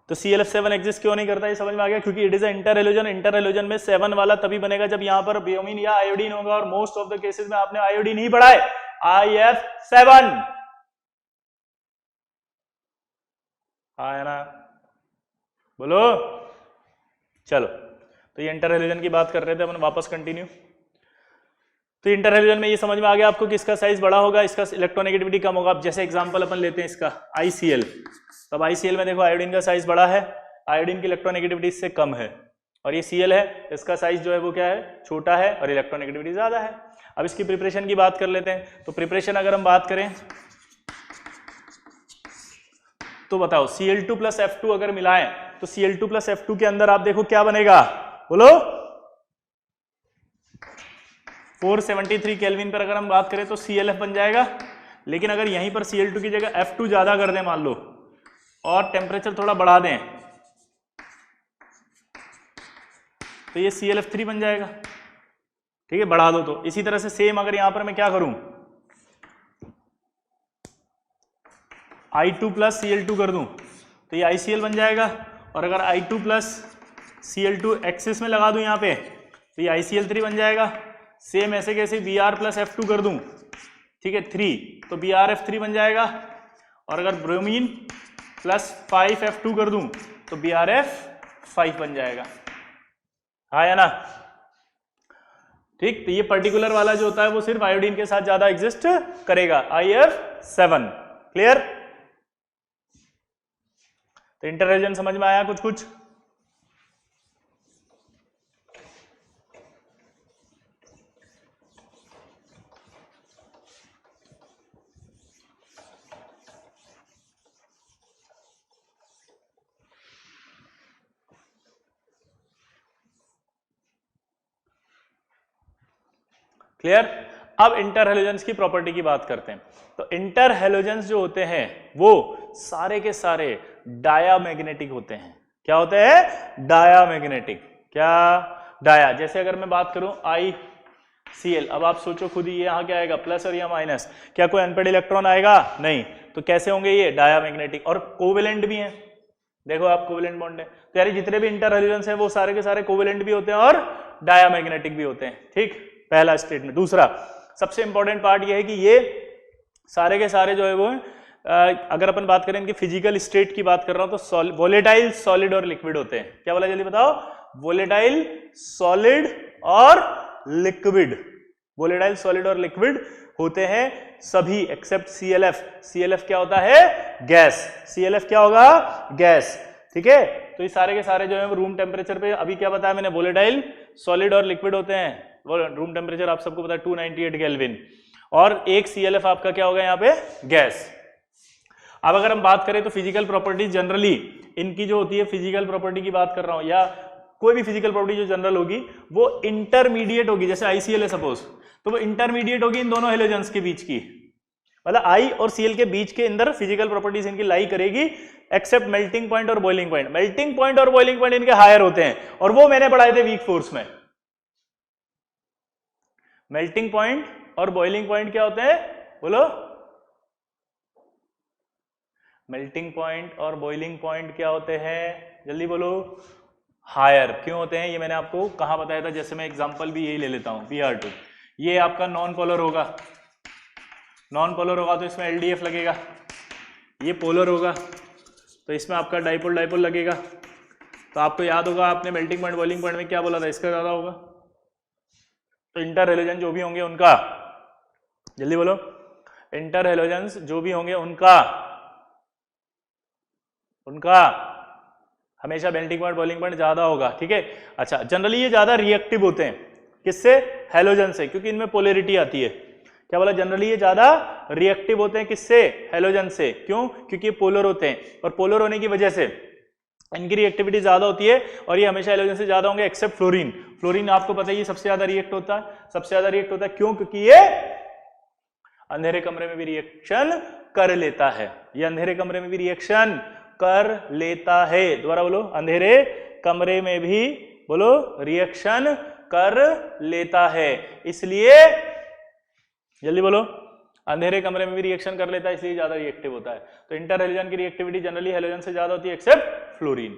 तो ClF7 एग्जिस्ट क्यों नहीं करता, ये समझ में आ गया? क्योंकि it is a inter halogen. Inter halogen में 7 वाला तभी बनेगा जब यहां पर ब्रोमीन या आयोडीन होगा, और मोस्ट ऑफ द केसेस में आपने आयोडीन ही पढ़ा है, IF7 है ना। बोलो। चलो, तो ये इंटर हेलोजन की बात कर रहे थे अपन, वापस कंटिन्यू। तो इंटर हेलोजन में ये समझ में आ गया आपको कि इसका साइज बड़ा होगा, इसका इलेक्ट्रोनेगेटिविटी कम होगा। अब जैसे एग्जांपल अपन लेते हैं इसका ICl, तब ICl में देखो आयोडीन का साइज बड़ा है, आयोडीन की इलेक्ट्रोनेगेटिविटी इससे कम है, और ये Cl है, इसका साइज जो है वो क्या है? छोटा है, और इलेक्ट्रोनेगेटिविटी ज्यादा है। अब इसकी प्रिपरेशन की बात कर लेते हैं। तो प्रिपरेशन अगर हम बात करें तो बताओ, Cl2 प्लस F2 अगर मिलाएं तो Cl2 प्लस F2 के अंदर आप देखो क्या बनेगा? बोलो। 473 केल्विन पर अगर हम बात करें तो ClF बन जाएगा। लेकिन अगर यहीं पर Cl2 की जगह F2 ज्यादा कर दें मान लो, और टेम्परेचर थोड़ा बढ़ा दें, तो ये ClF3 बन जाएगा। ठीक है, बढ़ा दो तो। इसी तरह से सेम अगर यहां पर मैं क्या करूं, I2 प्लस Cl2 कर दूं तो ये ICl बन जाएगा। और अगर I2 प्लस Cl2 एक्सिस में लगा दूं यहाँ पे तो ये ICl3 बन जाएगा। सेम ऐसे कैसे Br प्लस F2 कर दूं, ठीक है, 3, तो BrF3 बन जाएगा। और अगर ब्रोमीन प्लस 5F2 कर दूं तो BrF5 बन जाएगा। हाँ या ना? ठीक, तो ये पर्टिकुलर वाला जो होता है वो सिर्फ आयोडीन के साथ ज्यादा एग्जिस्ट करेगा, IF7। क्लियर? तो इंटर हेलोजन समझ में आया कुछ कुछ? क्लियर? अब इंटर हेलोजेंस की प्रॉपर्टी की बात करते हैं। तो इंटर हेलोजेंस जो होते हैं वो सारे के सारे डायामैग्नेटिक होते हैं। क्या होते हैं? डायामैग्नेटिक। क्या? डाया। जैसे अगर मैं बात करूं ICl, अब आप सोचो खुद ही, ये यहाँ क्या आएगा? प्लस और या माइनस। क्या कोई अनपेड इलेक्ट्रॉन आएगा? नहीं। तो कैसे होंगे ये? डायामैग्नेटिक। और कोवेलेंट भी हैं, देखो आप, कोवेलेंट बॉन्ड है। तो यार जितने भी इंटर हेलोजेंस हैं वो सारे के सारे कोवेलेंट भी होते हैं और डायामैग्नेटिक भी होते हैं। ठीक, पहला स्टेटमेंट। दूसरा सबसे इंपॉर्टेंट पार्ट ये है कि ये सारे के सारे जो है वो अगर अपन बात करें इनकी फिजिकल स्टेट की बात कर रहा हूं तो वोलेटाइल, सॉलिड और लिक्विड होते हैं। क्या बोला जल्दी बताओ? वोलेटाइल, सॉलिड और लिक्विड। वोलेटाइल, सॉलिड और लिक्विड होते हैं सभी एक्सेप्ट ClF। ClF क्या होता है? गैस। ClF क्या होगा? गैस। ठीक है, तो ये सारे के सारे जो है रूम टेम्परेचर पे, अभी क्या बताया मैंने, वोलेटाइल, सॉलिड और लिक्विड होते हैं। वो रूम टेम्परेचर आप सबको पता है 298 केल्विन, और एक CLF आपका क्या होगा यहाँ पे गैस। अब अगर हम बात करें तो फिजिकल प्रॉपर्टीज जनरली इनकी जो होती है, फिजिकल प्रॉपर्टी की बात कर रहा हूं या कोई भी फिजिकल प्रॉपर्टी जो जनरल होगी वो इंटरमीडिएट होगी। जैसे ICL है सपोज, तो वो इंटरमीडिएट होगी इन दोनों हेलोजेंस के बीच की, मतलब I और Cl के बीच के अंदर फिजिकल प्रॉपर्टीज इनकी लाई करेगी, एक्सेप्ट मेल्टिंग पॉइंट और बॉइलिंग पॉइंट। मेल्टिंग पॉइंट और बॉइलिंग पॉइंट इनके हायर होते हैं, और वो मैंने पढ़ाए थे वीक फोर्स में। मेल्टिंग पॉइंट और बॉइलिंग पॉइंट क्या होते हैं, बोलो? मेल्टिंग पॉइंट और बॉइलिंग पॉइंट क्या होते हैं, जल्दी बोलो? हायर। क्यों होते हैं ये मैंने आपको कहाँ बताया था? जैसे मैं एग्जांपल भी यही ले लेता हूँ, PR2, ये आपका नॉन पोलर होगा, नॉन पोलर होगा तो इसमें LDF लगेगा, ये पोलर होगा तो इसमें आपका डाइपोल डाइपोल लगेगा। तो आपको याद होगा आपने मेल्टिंग पॉइंट बॉइलिंग पॉइंट में क्या बोला था, इसका ज्यादा होगा। तो इंटर हेलोजन जो भी होंगे उनका, जल्दी बोलो, इंटर हेलोजेंस जो भी होंगे उनका हमेशा मेल्टिंग पॉइंट बॉइलिंग पॉइंट ज्यादा होगा, ठीक है। अच्छा, जनरली ये ज्यादा रिएक्टिव होते हैं, किससे? हेलोजन से, क्योंकि इनमें पोलैरिटी आती है। क्या बोला? जनरली ये ज्यादा रिएक्टिव होते हैं, किससे? हेलोजन से। क्यों? क्योंकि ये पोलर होते हैं, और पोलर होने की वजह से इनकी रिएक्टिविटी ज्यादा होती है, और ये हमेशा हेलोजन से ज्यादा होंगे, एक्सेप्ट फ्लोरीन। फ्लोरीन आपको पता है ये सबसे ज्यादा रिएक्ट होता है, सबसे ज्यादा रिएक्ट होता है। क्यों? क्योंकि ये अंधेरे कमरे में भी रिएक्शन कर लेता है, ये अंधेरे कमरे में भी रिएक्शन कर लेता है। दोबारा बोलो, अंधेरे कमरे में भी, बोलो, रिएक्शन कर लेता है। इसलिए, जल्दी बोलो, अंधेरे कमरे में भी रिएक्शन कर लेता है, इसलिए ज्यादा रिएक्टिव होता है। तो इंटर हेलोजन की रिएक्टिविटी जनरली हेलोजन से ज्यादा होती है, एक्सेप्ट फ्लोरीन।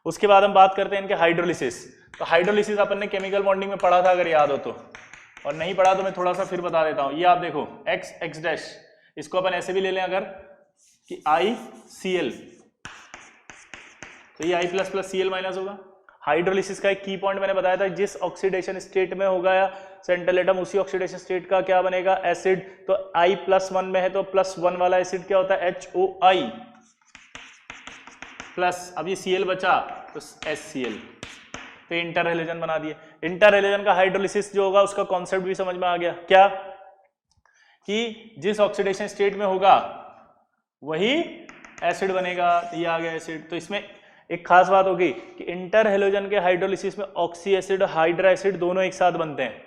उसके बाद हम बात करते हैं इनके हाइड्रोलिसिस। तो हाइड्रोलिसिस अपन ने केमिकल बॉन्डिंग में पढ़ा था, अगर याद हो तो, और नहीं पढ़ा तो मैं थोड़ा सा फिर बता देता हूं। ये आप देखो X डैश, इसको अपन ऐसे भी ले लें अगर कि ICl, तो ये I++Cl- होगा। हाइड्रोलिसिस का एक की पॉइंट मैंने बताया था, जिस ऑक्सीडेशन स्टेट में होगा या सेंट्रल एटम, उसी ऑक्सीडेशन स्टेट का क्या बनेगा? एसिड। तो I+1 में है तो +1 वाला एसिड क्या होता है? HOI प्लस, अब ये Cl बचा तो HCl, तो इंटर हेलोजन बना दिए। इंटर हेलोजन का हाइड्रोलिसिस जो होगा उसका कॉन्सेप्ट भी समझ में आ गया, क्या? कि जिस ऑक्सीडेशन स्टेट में होगा वही एसिड बनेगा, ये आ गया एसिड। तो इसमें एक खास बात होगी कि इंटर हेलोजन के हाइड्रोलिसिस में ऑक्सी एसिड और हाइड्रा एसिड दोनों एक साथ बनते हैं।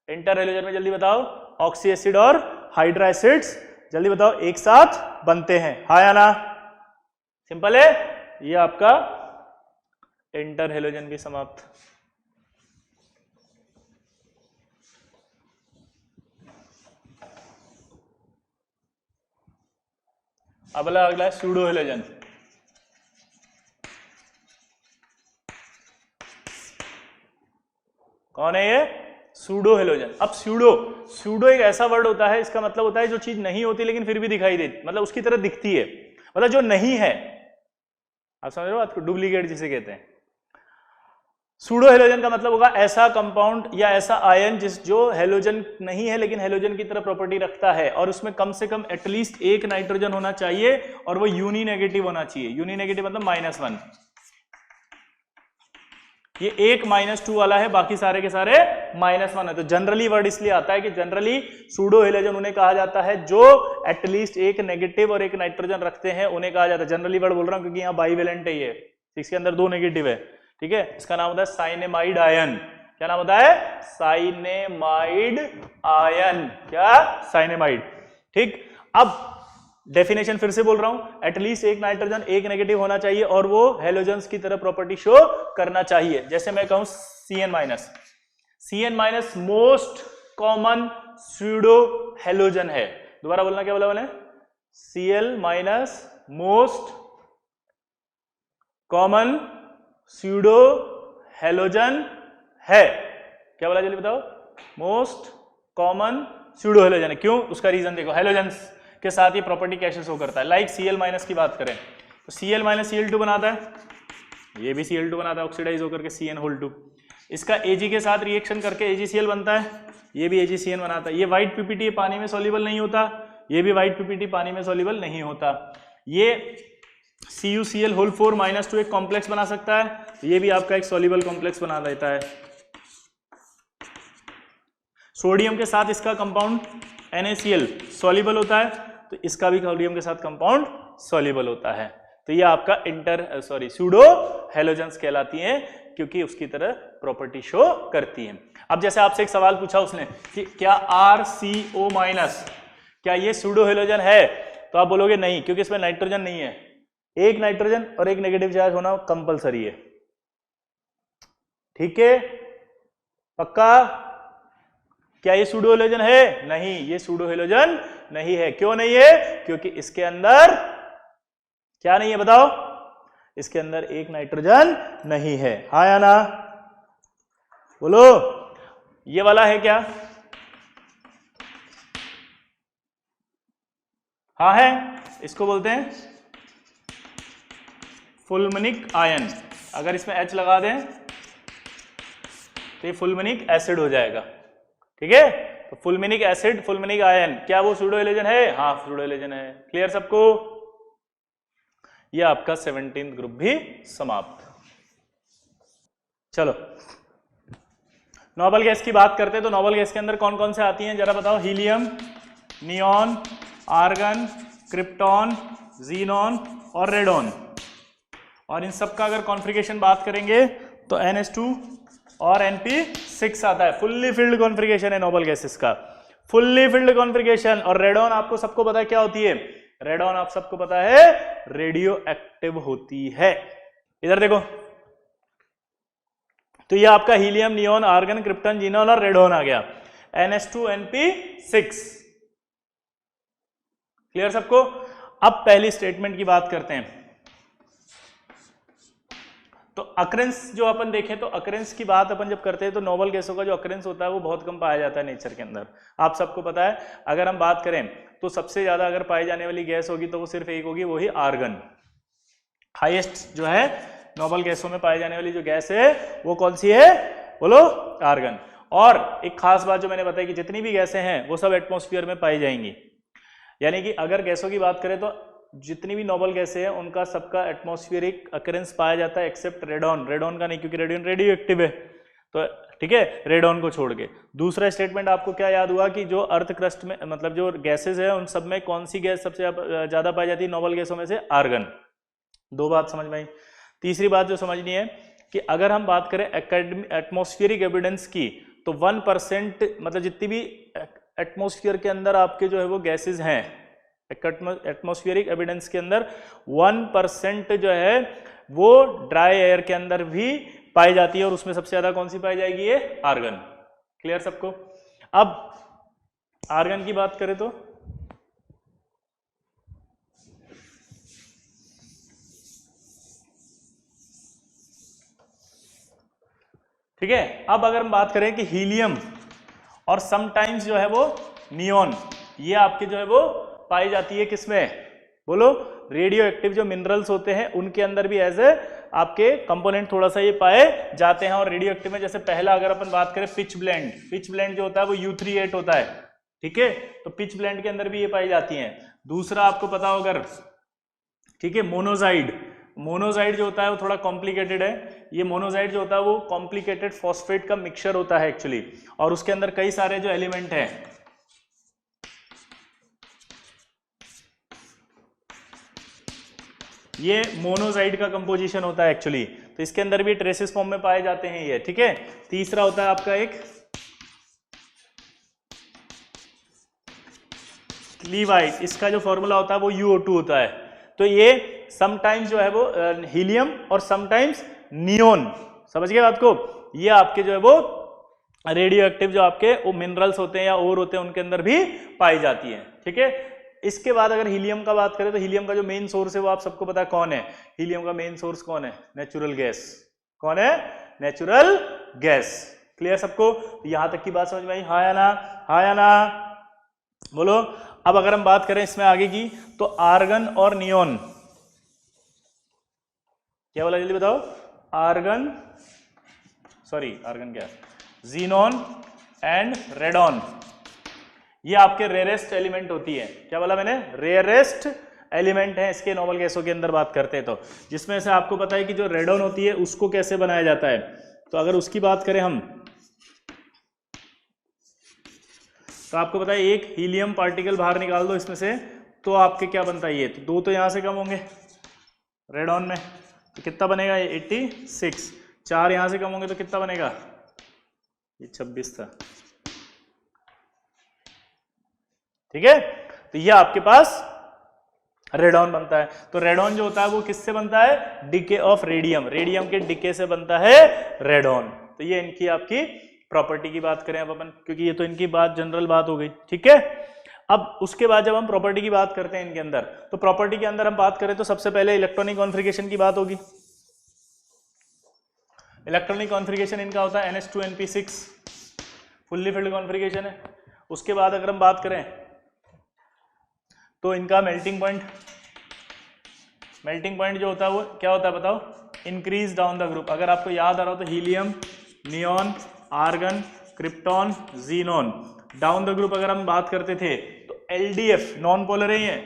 इंटर हेलोजन में जल्दी बताओ, ऑक्सी एसिड और हाइड्रा एसिड्स, जल्दी बताओ, एक साथ बनते हैं, हाँ या ना? सिंपल है। ये आपका इंटर हेलोजन भी समाप्त। अब अगला है सूडो हेलोजन। कौन है ये? Pseudo halogen. अब सूडो एक ऐसा वर्ड होता है, इसका मतलब होता है जो चीज नहीं होती लेकिन फिर भी दिखाई देती, मतलब उसकी तरह दिखती है, मतलब जो नहीं है। आप समझ रहे हो बात को? डुप्लीकेट जिसे कहते हैं। सूडो हेलोजन का मतलब होगा ऐसा कंपाउंड या ऐसा आयन जो हेलोजन नहीं है लेकिन हेलोजन की तरह प्रॉपर्टी रखता है, और उसमें कम से कम एटलीस्ट एक नाइट्रोजन होना चाहिए, और वो यूनी नेगेटिव होना चाहिए। यूनी नेगेटिव मतलब -1। ये एक -2 वाला है, बाकी सारे के सारे -1 है। तो जनरली वर्ड इसलिए आता है कि जनरली सूडो हेलोजन उन्हें कहा जाता है जो एटलीस्ट एक नेगेटिव और एक नाइट्रोजन रखते हैं, उन्हें कहा जाता है। जनरली वर्ड बोल रहा हूं क्योंकि यहाँ बाइवेलेंट है, ये 6 के अंदर 2 नेगेटिव है, ठीक है। इसका नाम होता है साइनेमाइड आयन। क्या नाम होता है? Cyanamide ion. क्या? साइनेमाइड, ठीक। अब डेफिनेशन फिर से बोल रहा हूं, एटलीस्ट एक नाइट्रोजन एक नेगेटिव होना चाहिए, और वो हेलोजेंस की तरह प्रॉपर्टी शो करना चाहिए। जैसे मैं कहूं CN- most common pseudo halogen है। दोबारा बोलना, क्या बोला मैंने? Cl- most common pseudo halogen है। क्या बोला, जल्दी बताओ? मोस्ट कॉमन सूडो हेलोजन है। क्यों? उसका रीजन देखो, हेलोजेंस के साथ ये प्रॉपर्टी कैसे शो करता है। लाइक Cl- की बात करें तो Cl- Cl2 बनाता है, ये भी Cl2 बनाता है ऑक्सीडाइज होकर के CN2। इसका Ag के साथ रिएक्शन करके AgCl बनता है, ये भी AgCN बनाता है। ये व्हाइट PPT पानी में सॉल्युबल नहीं होता, ये भी व्हाइट PPT पानी में सॉल्युबल नहीं होता। ये CuCl4 -2 एक कॉम्प्लेक्स बना सकता है, ये भी आपका एक सॉल्युबल कॉम्प्लेक्स बना देता है। सोडियम के साथ इसका कंपाउंड NaCl सॉल्युबल होता है, तो इसका भी सोडियम के साथ कंपाउंड सॉल्युबल होता है। तो ये आपका सूडो हैलोजेंस कहलाती हैं, क्योंकि उसकी तरह प्रॉपर्टी शो करती हैं। अब जैसे आपसे एक सवाल पूछा उसने कि क्या RCO- क्या ये सूडो हैलोजन है, तो आप बोलोगे नहीं, क्योंकि इसमें नाइट्रोजन नहीं है। एक नाइट्रोजन और एक नेगेटिव चार्ज होना कंपलसरी है, ठीक है, पक्का। क्या ये सूडो हैलोजन है? नहीं, ये सूडो हैलोजन नहीं है। क्यों नहीं है? क्योंकि इसके अंदर क्या नहीं है बताओ? इसके अंदर एक नाइट्रोजन नहीं है। हाँ या ना? बोलो। ये वाला है क्या? हाँ है, इसको बोलते हैं फुलमनिक आयन। अगर इसमें H लगा दें तो ये फुलमनिक एसिड हो जाएगा, ठीक है। तो फुलमिनिक एसिड, फुलमिनिक आयन, क्या वो सूडो हैलोजन है? हाँ, सूडो हैलोजन है। क्लियर सबको? ये आपका 17th ग्रुप भी समाप्त। चलो नोबल गैस की बात करते हैं। तो नोबल गैस के अंदर कौन कौन से आती हैं जरा बताओ? Helium, neon, argon, krypton, xenon और रेडॉन। और इन सब का अगर कॉन्फ़िगरेशन बात करेंगे तो NH2 और NP6 आता है। फुल्ली फिल्ड कॉन्फ़िगरेशन है नोबल गैसेस का, फुल्ली फिल्ड कॉन्फ़िगरेशन। और रेडॉन आपको सबको पता है क्या होती है? रेडॉन आप सबको पता है रेडियो एक्टिव होती है। इधर देखो, तो ये आपका helium, neon, argon, krypton, xenon और रेडॉन आ गया। NH2 NP6। क्लियर सबको? अब पहली स्टेटमेंट की बात करते हैं। तो अकरेंस जो अपन देखें, तो अकरेंस की बात अपन जब करते हैं तो नोबल गैसों का जो अकरेंस होता है वो बहुत कम पाया जाता है नेचर के अंदर। आप सबको पता है, अगर हम बात करें तो सबसे ज्यादा अगर पाई जाने वाली गैस होगी तो वो सिर्फ एक होगी, वही आर्गन। हाईएस्ट जो है नोबल गैसों में पाई जाने वाली जो गैस है वो कौन सी है? बोलो, आर्गन। और एक खास बात जो मैंने बताई कि जितनी भी गैसें हैं वो सब एटमॉस्फेयर में पाई जाएंगी। यानी कि अगर गैसों की बात करें तो जितनी भी नोबल गैसें हैं उनका सबका एटमॉस्फेरिक अकरेंस पाया जाता है, एक्सेप्ट रेडॉन। रेडॉन का नहीं, क्योंकि रेडॉन रेडियो एक्टिव है, तो ठीक है, रेडॉन को छोड़ के। दूसरा स्टेटमेंट आपको क्या याद हुआ कि जो अर्थ क्रस्ट में, मतलब जो गैसेस है उन सब में कौन सी गैस सबसे ज्यादा पाई जाती है नोबल गैसों में से? आर्गन। दो बात समझ में आई। तीसरी बात जो समझनी है कि अगर हम बात करें एटमॉस्फेरिक एविडेंस की, तो 1%, मतलब जितनी भी एटमॉस्फेयर के अंदर आपके जो है वो गैसेस हैं, एटमॉस्फेरिक एविडेंस के अंदर 1% जो है वो ड्राई एयर के अंदर भी पाई जाती है, और उसमें सबसे ज्यादा कौन सी पाई जाएगी? ये आर्गन। क्लियर सबको? अब आर्गन की बात करें तो ठीक है। अब अगर हम बात करें कि हीलियम और समटाइम्स जो है वो नियॉन, ये आपके जो है वो पाई जाती है किसमें? बोलो। रेडियो एक्टिव जो मिनरल्स होते हैं उनके अंदर भी एज ए आपके कंपोनेंट थोड़ा सा ये पाए जाते हैं। और रेडियो एक्टिव में जैसे पहला अगर अपन बात करें पिच ब्लेंड, पिच ब्लेंड जो होता है वो U38 होता है, ठीक है, तो पिच ब्लेंड के अंदर भी ये पाई जाती हैं। दूसरा आपको पता हो अगर, ठीक है, मोनोजाइड। मोनोजाइड जो होता है वो थोड़ा कॉम्प्लिकेटेड है। ये मोनोजाइड जो होता है वो कॉम्प्लिकेटेड फॉस्फेट का मिक्सचर होता है एक्चुअली, और उसके अंदर कई सारे जो एलिमेंट हैं, ये मोनोजाइड का कंपोजिशन होता है एक्चुअली, तो इसके अंदर भी ट्रेसेस फॉर्म में पाए जाते हैं ये, ठीक है। तीसरा होता है आपका एक लीवाइट, इसका जो फॉर्मूला होता है वो UO2 होता है। तो ये समटाइम्स जो है वो हीलियम और समटाइम्स नियॉन, समझ गए बात को? ये आपके जो है वो रेडियो एक्टिव जो आपके वो मिनरल्स होते हैं या ओर होते हैं उनके अंदर भी पाई जाती है, ठीक है। इसके बाद अगर हीलियम का बात करें तो हीलियम का जो मेन सोर्स है वो आप सबको पता है कौन है? हीलियम का मेन सोर्स कौन है? Natural gas. कौन है? Natural gas. क्लियर सबको? यहां तक की बात समझ में आई? हाँ या ना? हाँ या ना? बोलो। अब अगर हम बात करें इसमें आगे की, तो आर्गन और नियॉन, क्या बोला जल्दी बताओ? आर्गन क्या, जीनॉन एंड रेडॉन, ये आपके रेयरेस्ट एलिमेंट होती है। क्या बोला मैंने? रेयरेस्ट एलिमेंट है इसके नोबल गैसों के अंदर बात करते हैं तो, जिसमें से आपको पता है कि जो रेडॉन होती है उसको कैसे बनाया जाता है। तो अगर उसकी बात करें हम, तो आपको पता है एक हीलियम पार्टिकल बाहर निकाल दो इसमें से तो आपके क्या बनता है ये, तो 2 तो यहाँ से कम होंगे रेडॉन में, तो कितना बनेगा ये 86, 4 यहाँ से कम होंगे तो कितना बनेगा ये 26 था। ठीक है, तो ये आपके पास रेडॉन बनता है। तो रेडॉन जो होता है वो किससे बनता है, डिके ऑफ रेडियम, रेडियम के डिके से बनता है रेडॉन। तो ये इनकी आपकी प्रॉपर्टी की बात करें अब अपन, क्योंकि ये तो इनकी बात जनरल बात हो गई। ठीक है, अब उसके बाद जब हम प्रॉपर्टी की बात करते हैं इनके अंदर, तो प्रॉपर्टी के अंदर हम बात करें तो सबसे पहले इलेक्ट्रॉनिक कॉन्फ़िगरेशन की बात होगी। इलेक्ट्रॉनिक कॉन्फ़िगरेशन इनका होता है NH2NP6, फुल्ली फिल्ड कॉन्फ़िगरेशन है। उसके बाद अगर हम बात करें तो इनका मेल्टिंग पॉइंट जो होता है वो क्या होता है बताओ, इंक्रीज डाउन द ग्रुप। अगर आपको याद आ रहा हो तो helium, neon, argon, krypton, xenon, down the group अगर हम बात करते थे तो LDF नॉन पोलर है, ये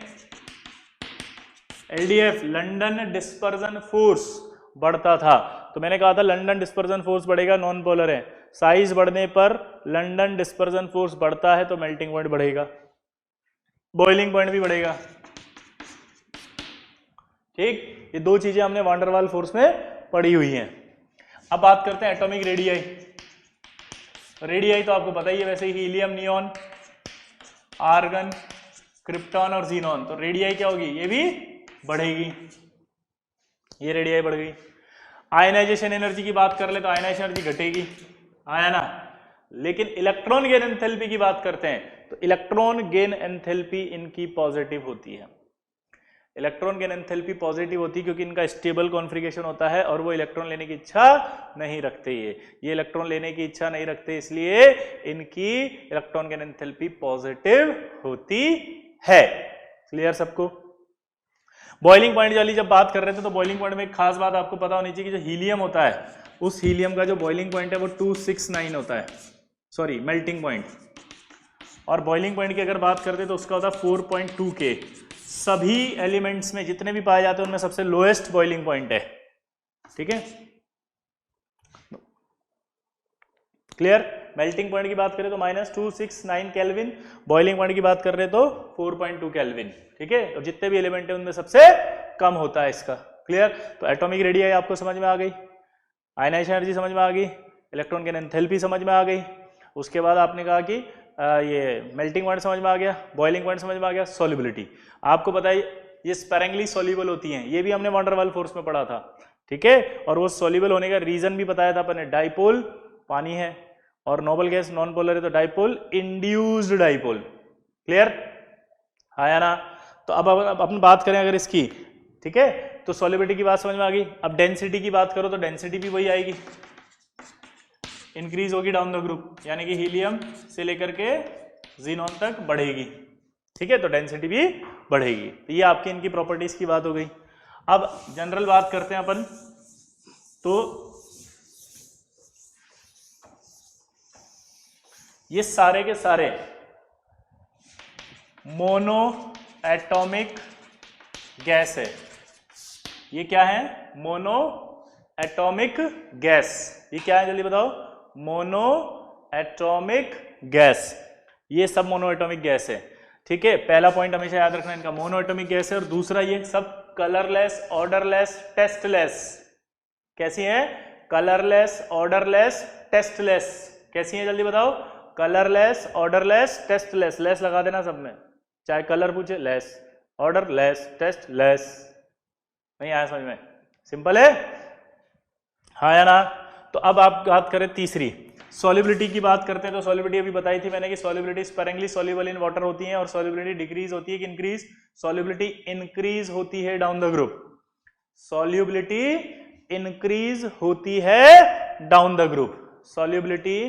LDF लंदन डिस्पर्जन फोर्स बढ़ता था। तो मैंने कहा था लंदन डिस्पर्जन फोर्स बढ़ेगा, नॉन पोलर है, साइज बढ़ने पर लंदन डिस्पर्जन फोर्स बढ़ता है तो मेल्टिंग पॉइंट बढ़ेगा, बॉइलिंग पॉइंट भी बढ़ेगा। ठीक, ये 2 चीजें हमने वान डेर वाल फोर्स में पढ़ी हुई हैं। अब बात करते हैं एटॉमिक रेडियाई। रेडियाई तो आपको पता ही है वैसे ही, हीलियम, नियॉन, आर्गन, क्रिप्टॉन और जीनॉन। तो रेडियाई क्या होगी, ये भी बढ़ेगी, ये रेडियाई बढ़ गई। आयनाइजेशन एनर्जी की बात कर ले तो आयनाइजेशन एनर्जी घटेगी, आया ना। लेकिन इलेक्ट्रॉन गेन एंथैल्पी की बात करते हैं तो इलेक्ट्रॉन गेन एंथैल्पी इनकी पॉजिटिव होती है। इलेक्ट्रॉन गेन एंथैल्पी पॉजिटिव होती है क्योंकि इनका स्टेबल कॉन्फ़िगरेशन होता है और वो इलेक्ट्रॉन लेने की इच्छा नहीं रखते। ये इलेक्ट्रॉन लेने की इच्छा नहीं रखते, इसलिए इनकी इलेक्ट्रॉन गेन एंथैल्पी पॉजिटिव होती है। क्लियर सबको। बॉइलिंग पॉइंट वाली जब बात कर रहे थे तो बॉइलिंग पॉइंट में एक खास बात आपको पता होनी चाहिए कि जो हीलियम होता है उस हीलियम का जो बॉइलिंग पॉइंट है वो 269 होता है, सॉरी मेल्टिंग पॉइंट। और बॉइलिंग पॉइंट की अगर बात करते हैं तो उसका होता है 4.2 K। सभी एलिमेंट्स में जितने भी पाए जाते हैं उनमें सबसे लोएस्ट बॉइलिंग पॉइंट है। ठीक है, क्लियर। मेल्टिंग पॉइंट की बात करें तो -269 केल्विन, बॉइलिंग पॉइंट की बात कर रहे तो 4.2 केल्विन। ठीक है, और जितने भी एलिमेंट है उनमें सबसे कम होता है इसका। क्लियर, तो एटॉमिक रेडियाई आपको समझ में आ गई, आयनाइजेशन एनर्जी समझ में आ गई, इलेक्ट्रॉन गेन एंथैल्पी समझ में आ गई। उसके बाद आपने कहा कि ये मेल्टिंग पॉइंट समझ में आ गया, बॉइलिंग पॉइंट समझ में आ गया, सॉल्युबिलिटी आपको पता है ये स्पैरेंगली सॉल्युबल होती हैं, ये भी हमने वान डेर वाल फोर्स में पढ़ा था। ठीक है, और वो सॉल्युबल होने का रीजन भी बताया था अपन ने, डाइपोल पानी है और नोबल गैस नॉन पोलर है तो डाइपोल इंड्यूस्ड डाइपोल। क्लियर आया ना। तो अब अपन बात करें अगर इसकी, ठीक है, तो सॉल्युबिलिटी की बात समझ में आ गई। अब डेंसिटी की बात करो तो डेंसिटी भी वही आएगी, इंक्रीज होगी डाउन द ग्रुप, यानी कि हीलियम से लेकर के जीनॉन तक बढ़ेगी। ठीक है, तो डेंसिटी भी बढ़ेगी। तो ये आपकी इनकी प्रॉपर्टीज की बात हो गई। अब जनरल बात करते हैं अपन, तो ये सारे के सारे मोनो एटॉमिक गैस है। ये क्या है, मोनो एटॉमिक गैस। ये क्या है जल्दी बताओ, मोनो एटॉमिक गैस। ये सब मोनो एटॉमिक गैस है। ठीक है, पहला पॉइंट हमेशा याद रखना, इनका मोनो एटॉमिक गैस है। और दूसरा ये सब कलरलेस, ऑर्डरलेस, टेस्टलेस। कैसी है, कलरलेस, ऑर्डरलेस, टेस्टलेस। कैसी है जल्दी बताओ, कलरलेस, ऑर्डरलेस, टेस्टलेस। लेस लगा देना सब में, चाहे कलर पूछे less, odour less, taste less. नहीं आया समझ में, सिंपल है, हाँ या ना। तो अब आप बात करें तीसरी, सॉल्युबिलिटी की बात करते हैं। तो सॉल्युबिलिटी अभी बताई थी मैंने कि सॉल्युबिलिटी स्पैरेंगली सॉल्युबल इन वाटर होती है और सॉल्युबिलिटी डिक्रीज होती है कि इंक्रीज, सॉल्युबिलिटी इंक्रीज होती है down the group, solubility increase होती है down the group, solubility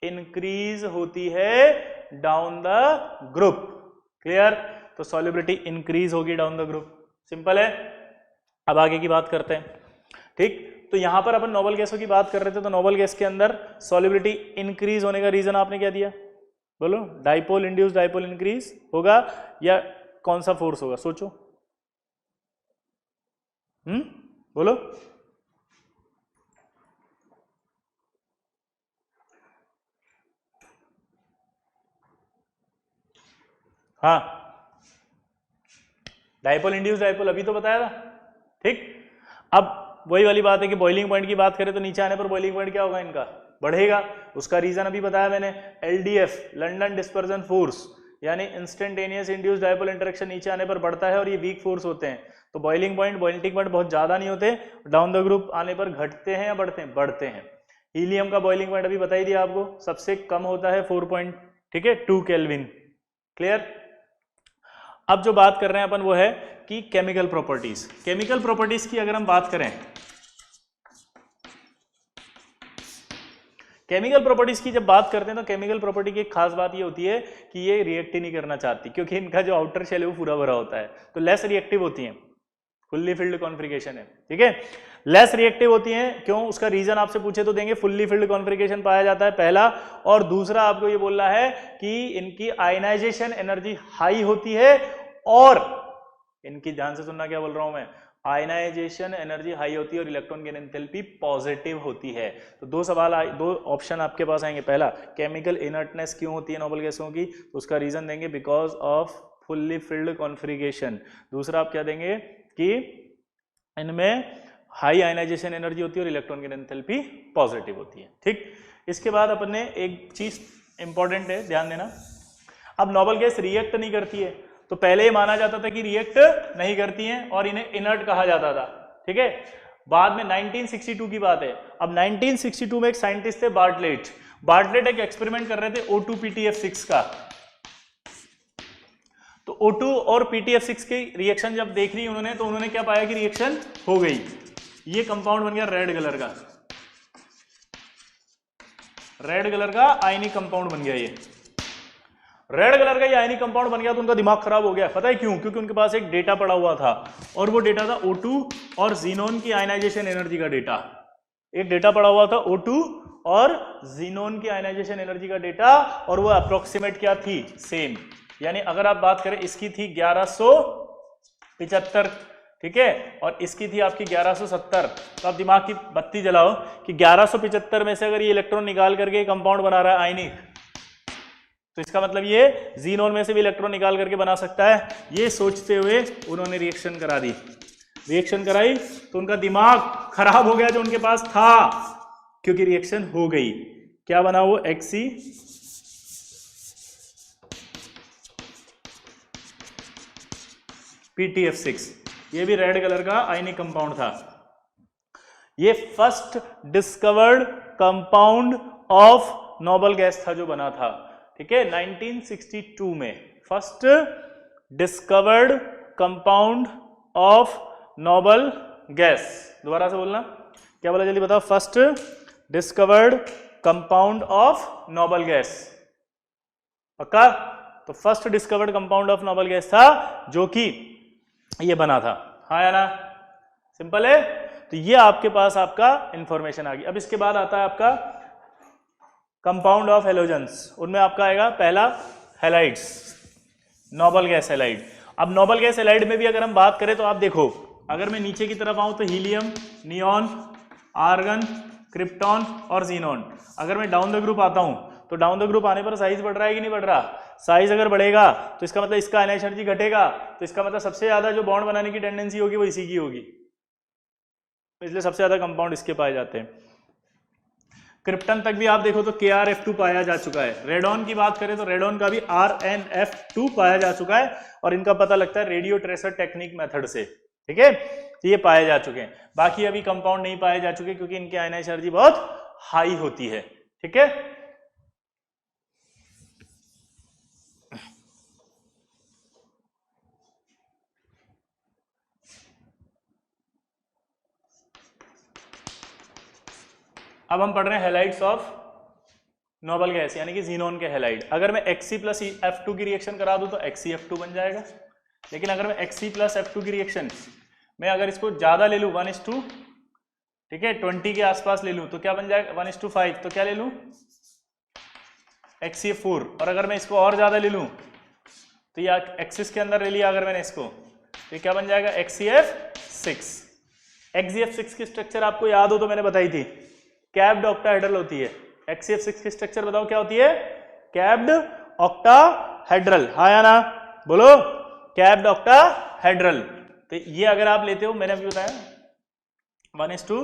increase होती है डाउन द ग्रुप। क्लियर, तो सॉल्युबिलिटी इंक्रीज होगी डाउन द ग्रुप, सिंपल है। अब आगे की बात करते हैं। ठीक, तो यहां पर अपन नोबल गैसों की बात कर रहे थे, तो नोबल गैस के अंदर सॉल्युबिलिटी इंक्रीज होने का रीजन आपने क्या दिया, बोलो, डाइपोल इंड्यूस डाइपोल इंक्रीज होगा या कौन सा फोर्स होगा, सोचो, बोलो। हाँ, डाइपोल इंड्यूस डाइपोल अभी तो बताया था, ठीक। अब वही वाली बात है कि बॉइलिंग पॉइंट की बात करें तो नीचे आने पर बॉइलिंग पॉइंट क्या होगा इनका, बढ़ेगा। उसका रीजन अभी बताया मैंने, एलडीएफ, लंदन डिस्पर्जन फोर्स, यानी इंस्टेंटेनियस इंड्यूस डाइपोल इंटरेक्शन नीचे आने पर बढ़ता है और ये वीक फोर्स होते हैं। तो बॉइलिंग पॉइंट बहुत ज्यादा नहीं होते, डाउन द ग्रुप आने पर घटते हैं या बढ़ते हैं, बढ़ते हैं। हीलियम का बॉइलिंग पॉइंट अभी बताई दिया आपको, सबसे कम होता है 4.2 केल्विन, क्लियर। अब जो बात कर रहे हैं अपन वो है कि केमिकल प्रॉपर्टीज। केमिकल प्रॉपर्टीज की अगर हम बात करें, केमिकल प्रॉपर्टीज की जब बात करते हैं तो केमिकल प्रॉपर्टी की एक खास बात ये होती है कि ये रिएक्ट ही नहीं करना चाहती, क्योंकि इनका जो आउटर शेल है वो पूरा भरा होता है, तो लेस रिएक्टिव होती हैं। फुल्ली फिल्ड कॉन्फिगरेशन है, ठीक है, लेस रिएक्टिव होती हैं। क्यों, उसका रीजन आपसे पूछे तो देंगे, फुल्ली फिल्ड कॉन्फिगरेशन पाया जाता है पहला, और दूसरा आपको ये बोल रहा है कि इनकी आयनाइजेशन एनर्जी हाई होती है, और इनकी, ध्यान से सुनना क्या बोल रहा हूं मैं, आयनाइजेशन एनर्जी हाई होती है और इलेक्ट्रॉन गेन एंथैल्पी पॉजिटिव होती है। तो दो ऑप्शन आपके पास आएंगे, पहला केमिकल इनर्टनेस क्यों होती है नोबल गैसों की, तो उसका रीजन देंगे because off fully filled configuration. दूसरा आप क्या देंगे कि इनमें हाई आयनाइजेशन एनर्जी होती है और इलेक्ट्रॉन गेन एंथैल्पी पॉजिटिव होती है, ठीक। इसके बाद अपन ने एक चीज इंपॉर्टेंट है, ध्यान देना। अब नोबल गैस रिएक्ट नहीं करती है, तो पहले ये माना जाता था कि रिएक्ट नहीं करती हैं और इन्हें इनर्ट कहा जाता था, ठीक है। बाद में 1962 की बात है। अब 1962 में एक साइंटिस्ट थे बार्टलेट एक एक्सपेरिमेंट कर रहे थे O2PTF6 का। तो O2 और PTF6 की रिएक्शन जब देख ली उन्होंने, तो उन्होंने क्या पाया कि रिएक्शन हो गई, ये कंपाउंड बन गया रेड कलर का आयनिक कंपाउंड बन गया। ये रेड कलर का ये आयनिक कंपाउंड बन गया तो उनका दिमाग खराब हो गया। पता है क्यों? क्योंकि उनके पास एक डेटा पड़ा हुआ था, और वो डेटा था O2 और जीनोन की आयनाइजेशन एनर्जी का डेटा। एक डेटा पड़ा हुआ था O2 और जीनोन की आयनाइजेशन एनर्जी का डेटा, और वो अप्रोक्सीमेट क्या थी, सेम। यानी अगर आप बात करें, इसकी थी 1175, ठीक है, और इसकी थी आपकी 1170। तो आप दिमाग की बत्ती जलाओ कि 1175 में से अगर ये इलेक्ट्रॉन निकाल करके कंपाउंड बना रहा है आयनिक, तो इसका मतलब ये जीनोन में से भी इलेक्ट्रॉन निकाल करके बना सकता है। ये सोचते हुए उन्होंने रिएक्शन कराई, तो उनका दिमाग खराब हो गया जो उनके पास था, क्योंकि रिएक्शन हो गई। क्या बना वो, PTF6। ये भी रेड कलर का आयनिक कंपाउंड था। ये first discovered compound of noble gas था जो बना था, ठीक है, 1962 में first discovered compound of noble gas. दोबारा से बोलना, क्या बोला जल्दी बताओ, first discovered compound of noble gas, पक्का? तो first discovered compound of noble gas था जो कि ये बना था, हाँ या ना, सिंपल है। तो ये आपके पास आपका इंफॉर्मेशन आ गई। अब इसके बाद आता है आपका कंपाउंड ऑफ हेलोजेंस। उनमें आपका आएगा पहला हैलाइड्स, नोबल गैस हैलाइड। अब नोबल गैस हैलाइड में भी अगर हम बात करें तो आप देखो, अगर मैं नीचे की तरफ आऊं तो हीलियम, नियॉन, आर्गन, क्रिप्टॉन और जीनोन। अगर मैं डाउन द ग्रुप आता हूं तो डाउन द ग्रुप आने पर साइज बढ़ रहा है कि नहीं बढ़ रहा? साइज अगर बढ़ेगा तो इसका मतलब इसका आयनाइजेशन एनर्जी घटेगा, तो इसका मतलब सबसे ज्यादा जो बॉन्ड बनाने की टेंडेंसी होगी वो इसी की होगी, इसलिए सबसे ज्यादा कंपाउंड इसके पाए जाते हैं। क्रिप्टन तक भी आप देखो तो KrF2 पाया जा चुका है। रेडॉन की बात करें तो रेडॉन का भी RnF2 पाया जा चुका है, और इनका पता लगता है रेडियो ट्रेसर टेक्निक मेथड से, ठीक है, तो ये पाए जा चुके हैं। बाकी अभी कंपाउंड नहीं पाए जा चुके क्योंकि इनकी आयनाइजेशन एनर्जी बहुत हाई होती है, ठीक है। अब हम पढ़ रहे हैं हैलाइड्स ऑफ नोबल गैस, यानी कि जीनोन के हैलाइड। अगर मैं Xc+F2 की रिएक्शन करा दूं तो XeF2 बन जाएगा, लेकिन अगर मैं Xc+F2 की रिएक्शन मैं अगर इसको ज्यादा ले लूं 1:2, ठीक है, 20 के आसपास ले लूं तो क्या बन जाएगा, 1:5, तो क्या ले लूं, XeF4। और अगर मैं इसको और ज्यादा ले लूं तो या एक्सिस के अंदर ले लिया अगर मैंने इसको, तो ये क्या बन जाएगा, XeF6। XeF6 की स्ट्रक्चर आपको याद हो तो मैंने बताई थी, कैप्ड ऑक्टाहेड्रल होती है। XeF6 की स्ट्रक्चर बताओ क्या होती है, कैप्ड ऑक्टाहेड्रल, हाँ या ना? बोलो, कैप्ड ऑक्टाहेड्रल। तो ये अगर आप लेते हो, मैंने अभी बताया 1:2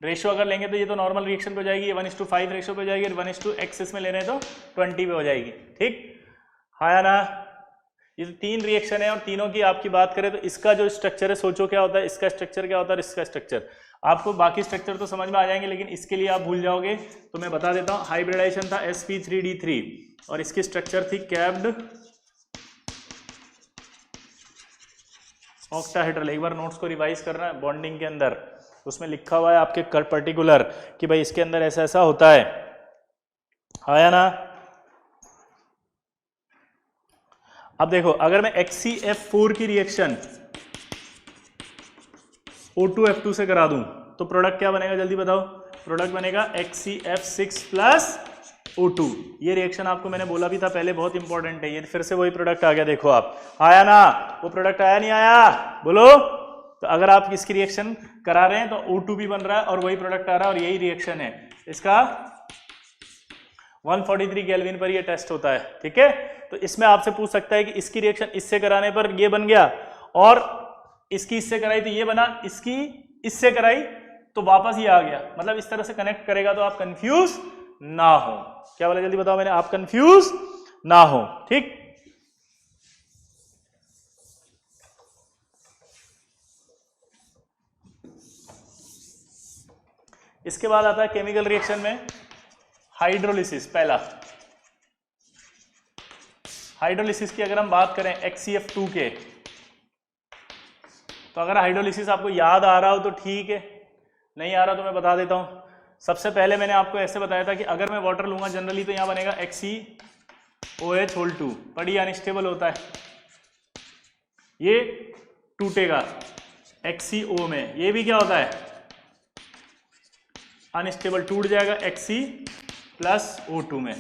रेशो अगर लेंगे तो ये तो नॉर्मल रिएक्शन पे हो जाएगी, 1:5 रेशो पे हो जाएगी, 1:x इसमें ले रहे हैं तो 20 पे हो जाएगी। ठीक, हाँ या ना? ये तो 3 रिएक्शन है और तीनों की आपकी बात करें तो इसका जो स्ट्रक्चर है, सोचो क्या होता है, इसका स्ट्रक्चर क्या होता है और इसका स्ट्रक्चर। आपको बाकी स्ट्रक्चर तो समझ में आ जाएंगे, लेकिन इसके लिए आप भूल जाओगे तो मैं बता देता हूँ। हाइब्रिडाइजेशन था sp3d3 और इसकी स्ट्रक्चर थी कैप्ड ऑक्टाहेड्रल। एक बार नोट्स को रिवाइज करना है, बॉन्डिंग के अंदर उसमें लिखा हुआ है आपके पर्टिकुलर कि भाई इसके अंदर ऐसा ऐसा होता है, हाँ या ना? अब देखो, अगर मैं HCF4 की रिएक्शन O2F2 से करा दूं तो प्रोडक्ट क्या बनेगा, जल्दी बताओ। प्रोडक्ट बनेगा HCF6 प्लस O2। ये रिएक्शन आपको मैंने बोला भी था पहले, बहुत इंपॉर्टेंट है। ये फिर से वही प्रोडक्ट आ गया, देखो आप, आया ना? वो प्रोडक्ट आया नहीं आया, बोलो। तो अगर आप इसकी रिएक्शन करा रहे हैं तो O2 भी बन रहा है और वही प्रोडक्ट आ रहा है और यही रिएक्शन है इसका। 143 केल्विन पर ये टेस्ट होता है, ठीक है। तो इसमें आपसे पूछ सकता है कि इसकी रिएक्शन इससे कराने पर ये बन गया और इसकी इससे कराई तो ये बना, इसकी इससे कराई तो वापस ये आ गया, मतलब इस तरह से कनेक्ट करेगा तो आप कंफ्यूज ना हो। क्या बोला, जल्दी बताओ मैंने, आप कंफ्यूज ना हो। ठीक, इसके बाद आता है केमिकल रिएक्शन में हाइड्रोलिसिस। पहला हाइड्रोलिसिस की अगर हम बात करें HCF2 के, तो अगर हाइड्रोलिसिस आपको याद आ रहा हो तो ठीक है, नहीं आ रहा तो मैं बता देता हूं। सबसे पहले मैंने आपको ऐसे बताया था कि अगर मैं वाटर लूंगा जनरली तो यहां बनेगा HCOH2, बड़ी अनस्टेबल होता है, ये टूटेगा HCO में, ये भी क्या होता है, अनस्टेबल, टूट जाएगा Hc+O2 में।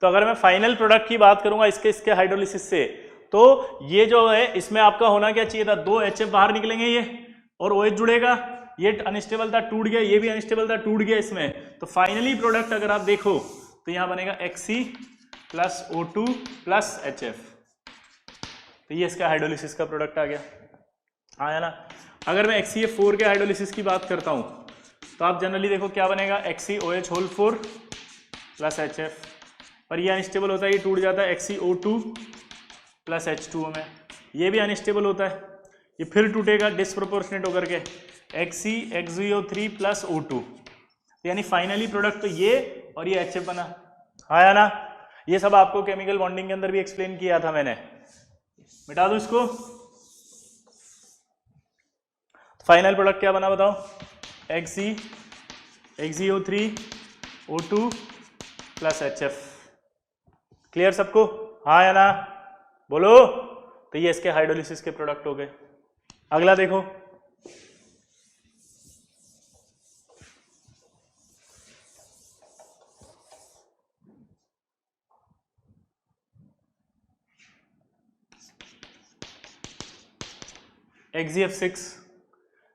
तो अगर मैं फाइनल प्रोडक्ट की बात करूंगा इसके हाइड्रोलिसिस से, तो ये जो है इसमें आपका होना क्या चाहिए था, 2 HF बाहर निकलेंगे ये और OH जुड़ेगा, ये अनस्टेबल था टूट गया, ये भी अनस्टेबल था टूट गया इसमें। तो फाइनली प्रोडक्ट अगर आप देखो तो यहां बनेगा Hc+O2+HF। तो ये इसका हाइड्रोलिसिस का प्रोडक्ट आ गया, आया ना। अगर मैं HCF4 के हाइड्रोलिसिस की बात करता हूं तो आप जनरली देखो क्या बनेगा, HCOH4+HF, पर ये अनस्टेबल होता है, ये टूट जाता है HCO2+H2O में, ये भी अनस्टेबल होता है, ये फिर टूटेगा डिस्प्रोपोर्शनेट होकर के HCXO3+O2, यानी फाइनली प्रोडक्ट तो ये और ये HF बना, आया ना। ये सब आपको केमिकल बॉन्डिंग के अंदर भी एक्सप्लेन किया था मैंने, मिटा दो इसको। फाइनल प्रोडक्ट क्या बना बताओ, HCO3O2+HF। क्लियर सबको, हाँ या ना, बोलो। तो ये इसके हाइड्रोलिसिस के प्रोडक्ट हो गए। अगला देखो,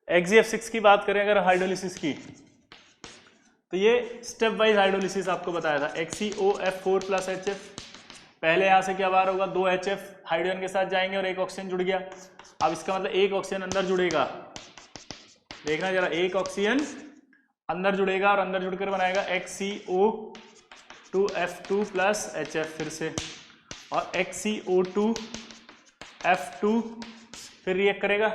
HCF6 की बात करें अगर हाइड्रोलिसिस की, तो ये स्टेप वाइज हाइड्रोलिसिस आपको बताया था, HCOF4+HF। पहले यहां से क्या बाहर होगा, 2 HF हाइड्रोजन के साथ जाएंगे और एक ऑक्सीजन जुड़ गया। अब इसका मतलब एक ऑक्सीजन अंदर जुड़ेगा, देखना जरा, एक ऑक्सीजन अंदर जुड़ेगा और अंदर जुड़कर बनाएगा HCO2F2+HF फिर से, और HCO2F2 फिर रिएक्ट करेगा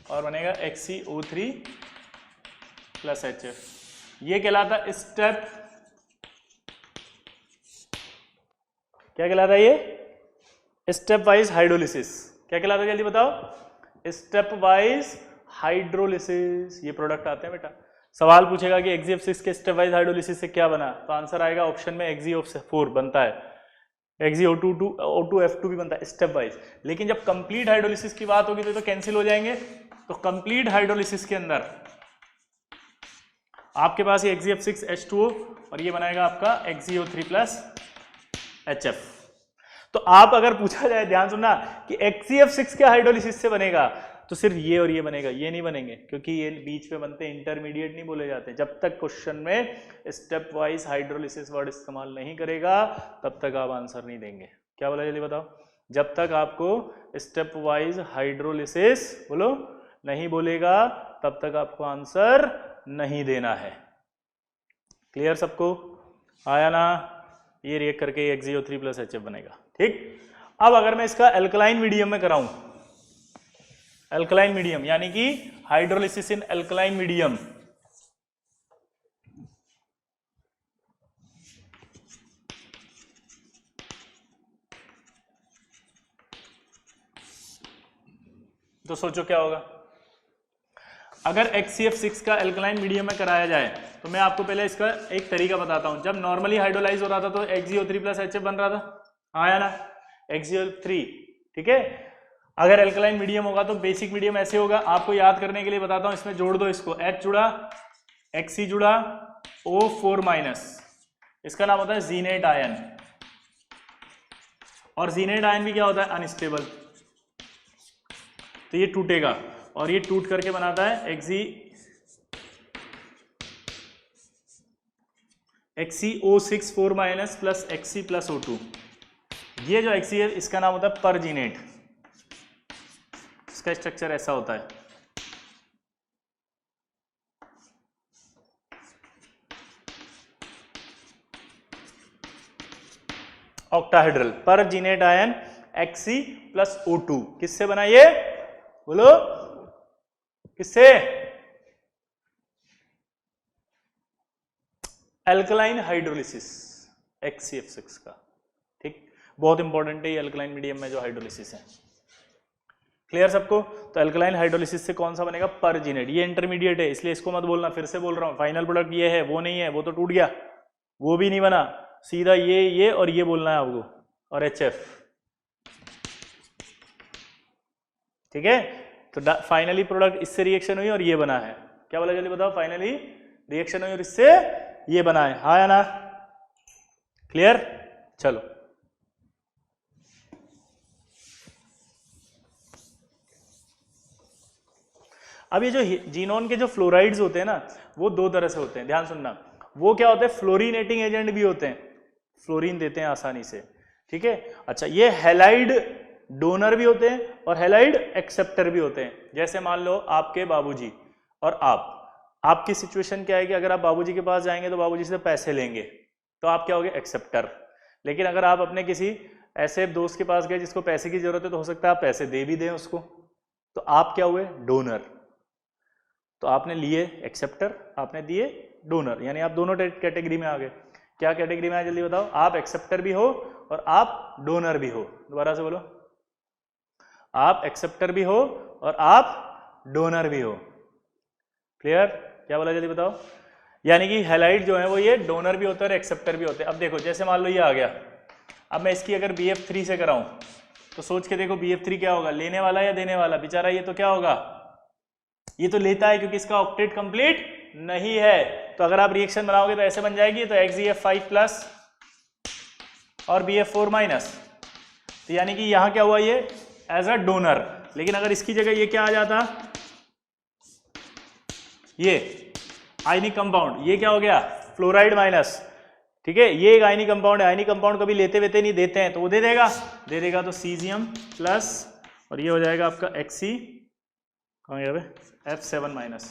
और बनेगा HCO3+HF। ये कहलाता स्टेप, क्या कहलाता है ये, स्टेप वाइज हाइड्रोलिसिस। क्या कहलाता है जल्दी बताओ, स्टेप वाइज हाइड्रोलिसिस। ये प्रोडक्ट आते हैं बेटा, सवाल पूछेगा कि HCF6 के स्टेप वाइज हाइड्रोलिसिस से क्या बना, तो आंसर आएगा ऑप्शन में HCO4 बनता है, HCO2F2 भी बनता है स्टेप वाइज। लेकिन जब कंप्लीट हाइड्रोलिसिस की बात होगी तो कैंसिल हो जाएंगे। तो कंप्लीट हाइड्रोलिसिस के अंदर आपके पास ये HCF6H2O और ये बनाएगा आपका HCO3+HF। तो आप अगर पूछा जाए, ध्यान सुनना, कि HCF6 के हाइड्रोलिसिस से बनेगा, तो सिर्फ ये और ये बनेगा, ये नहीं बनेंगे, क्योंकि ये बीच में बनते इंटरमीडिएट नहीं बोले जाते। जब तक क्वेश्चन में स्टेप वाइज हाइड्रोलिसिस वर्ड इस्तेमाल नहीं करेगा तब तक आप आंसर नहीं देंगे। क्या बोला जल्दी बताओ? जब तक आपको स्टेप वाइज हाइड्रोलिसिस बोलो नहीं बोलेगा तब तक आपको आंसर नहीं देना है। क्लियर सबको? आया ना? ये रिएक्ट करके XgO3 + HF बनेगा। ठीक, अब अगर मैं इसका एल्कलाइन मीडियम में कराऊं, एल्कलाइन मीडियम यानी कि हाइड्रोलिसिस इन एल्कलाइन मीडियम, तो सोचो क्या होगा। अगर HCF6 का एल्कलाइन मीडियम में कराया जाए तो मैं आपको पहले इसका एक तरीका बताता हूं। जब नॉर्मली हाइड्रोलाइज हो रहा था तो XgO3 + HF बन रहा था, आया ना? XgO3, ठीक है। अगर एल्कलाइन मीडियम होगा तो बेसिक मीडियम ऐसे होगा, आपको याद करने के लिए बताता हूं, इसमें जोड़ दो इसको, H जुड़ा, Xe जुड़ा, O4-, इसका नाम होता है जीनेट आयन। और जीनेट आयन भी क्या होता है? अनस्टेबल, तो ये टूटेगा और ये टूट करके बनाता है XeO6-4- + Xe + O2। ये जो Xe है इसका नाम होता है परजीनेट, इसका स्ट्रक्चर ऐसा होता है। ऑक्टाहेड्रल परजीनेट आयन Xe + O2 किससे बना? ये बोलो किससे? एल्कलाइन हाइड्रोलिसिस HCF6 का। ठीक, बहुत इंपॉर्टेंट है ये एल्कलाइन मीडियम में जो हाइड्रोलिसिस है। क्लियर सबको? तो एल्कलाइन हाइड्रोलिसिस से कौन सा बनेगा? परजीनेट। ये इंटरमीडिएट है इसलिए इसको मत बोलना, फिर से बोल रहा हूं, फाइनल प्रोडक्ट ये है, वो नहीं है, वो तो टूट गया, वो भी नहीं बना, सीधा ये और ये बोलना है आपको, और HF। ठीक है, तो फाइनली प्रोडक्ट इससे रिएक्शन हुई और ये बना है। क्या बोला जल्दी बताओ? फाइनली रिएक्शन हुई और इससे ये बना है, हाँ या ना? क्लियर? चलो, अब ये जो जीनोन के जो फ्लोराइड्स होते हैं ना, वो दो तरह से होते हैं, ध्यान सुनना। वो क्या होते हैं? फ्लोरीनेटिंग एजेंट भी होते हैं, फ्लोरीन देते हैं आसानी से। ठीक है, अच्छा, ये हैलाइड डोनर भी होते हैं और हैलाइड एक्सेप्टर भी होते हैं। जैसे मान लो आपके बाबूजी और आपकी सिचुएशन क्या है कि अगर आप बाबूजी के पास जाएंगे तो बाबूजी से पैसे लेंगे, तो आप क्या होगे? एक्सेप्टर। लेकिन अगर आप अपने किसी ऐसे दोस्त के पास गए जिसको पैसे की जरूरत है, तो हो सकता है आप पैसे दे भी दें उसको, तो आप क्या हुए? डोनर। तो आपने लिए एक्सेप्टर, आपने दिए डोनर, यानी आप दोनों कैटेगरी में आ गए। क्या कैटेगरी में आए जल्दी बताओ? आप एक्सेप्टर भी हो और आप डोनर भी हो। दोबारा से बोलो, आप एक्सेप्टर भी हो और आप डोनर भी हो। क्लियर? क्या बोला जल्दी बताओ? यानी कि हैलाइड जो है वो ये डोनर भी होते हैं और एक्सेप्टर भी होते हैं। अब देखो, जैसे मान लो ये आ गया, अब मैं इसकी अगर BF3 से कराऊं तो सोच के देखो BF3 क्या होगा? लेने वाला या देने वाला? बेचारा ये तो क्या होगा? ये तो लेता है, क्योंकि इसका ऑक्टेट कंप्लीट नहीं है। तो अगर आप रिएक्शन बनाओगे तो ऐसे बन जाएगी, तो XeF5+ और BF4-। तो यानी कि यहां क्या हुआ? ये एज अ डोनर। लेकिन अगर इसकी जगह ये क्या आ जाता? ये आयनिक कंपाउंड, ये क्या हो गया? Fluoride minus. ठीक है, ये एक आयनिक कंपाउंड है, आयनिक कंपाउंड कभी लेते वेते नहीं, देते हैं, तो वो दे देगा तो सीजियम+ और ये हो जाएगा आपका Xe, कहाँ गया बे? F7-।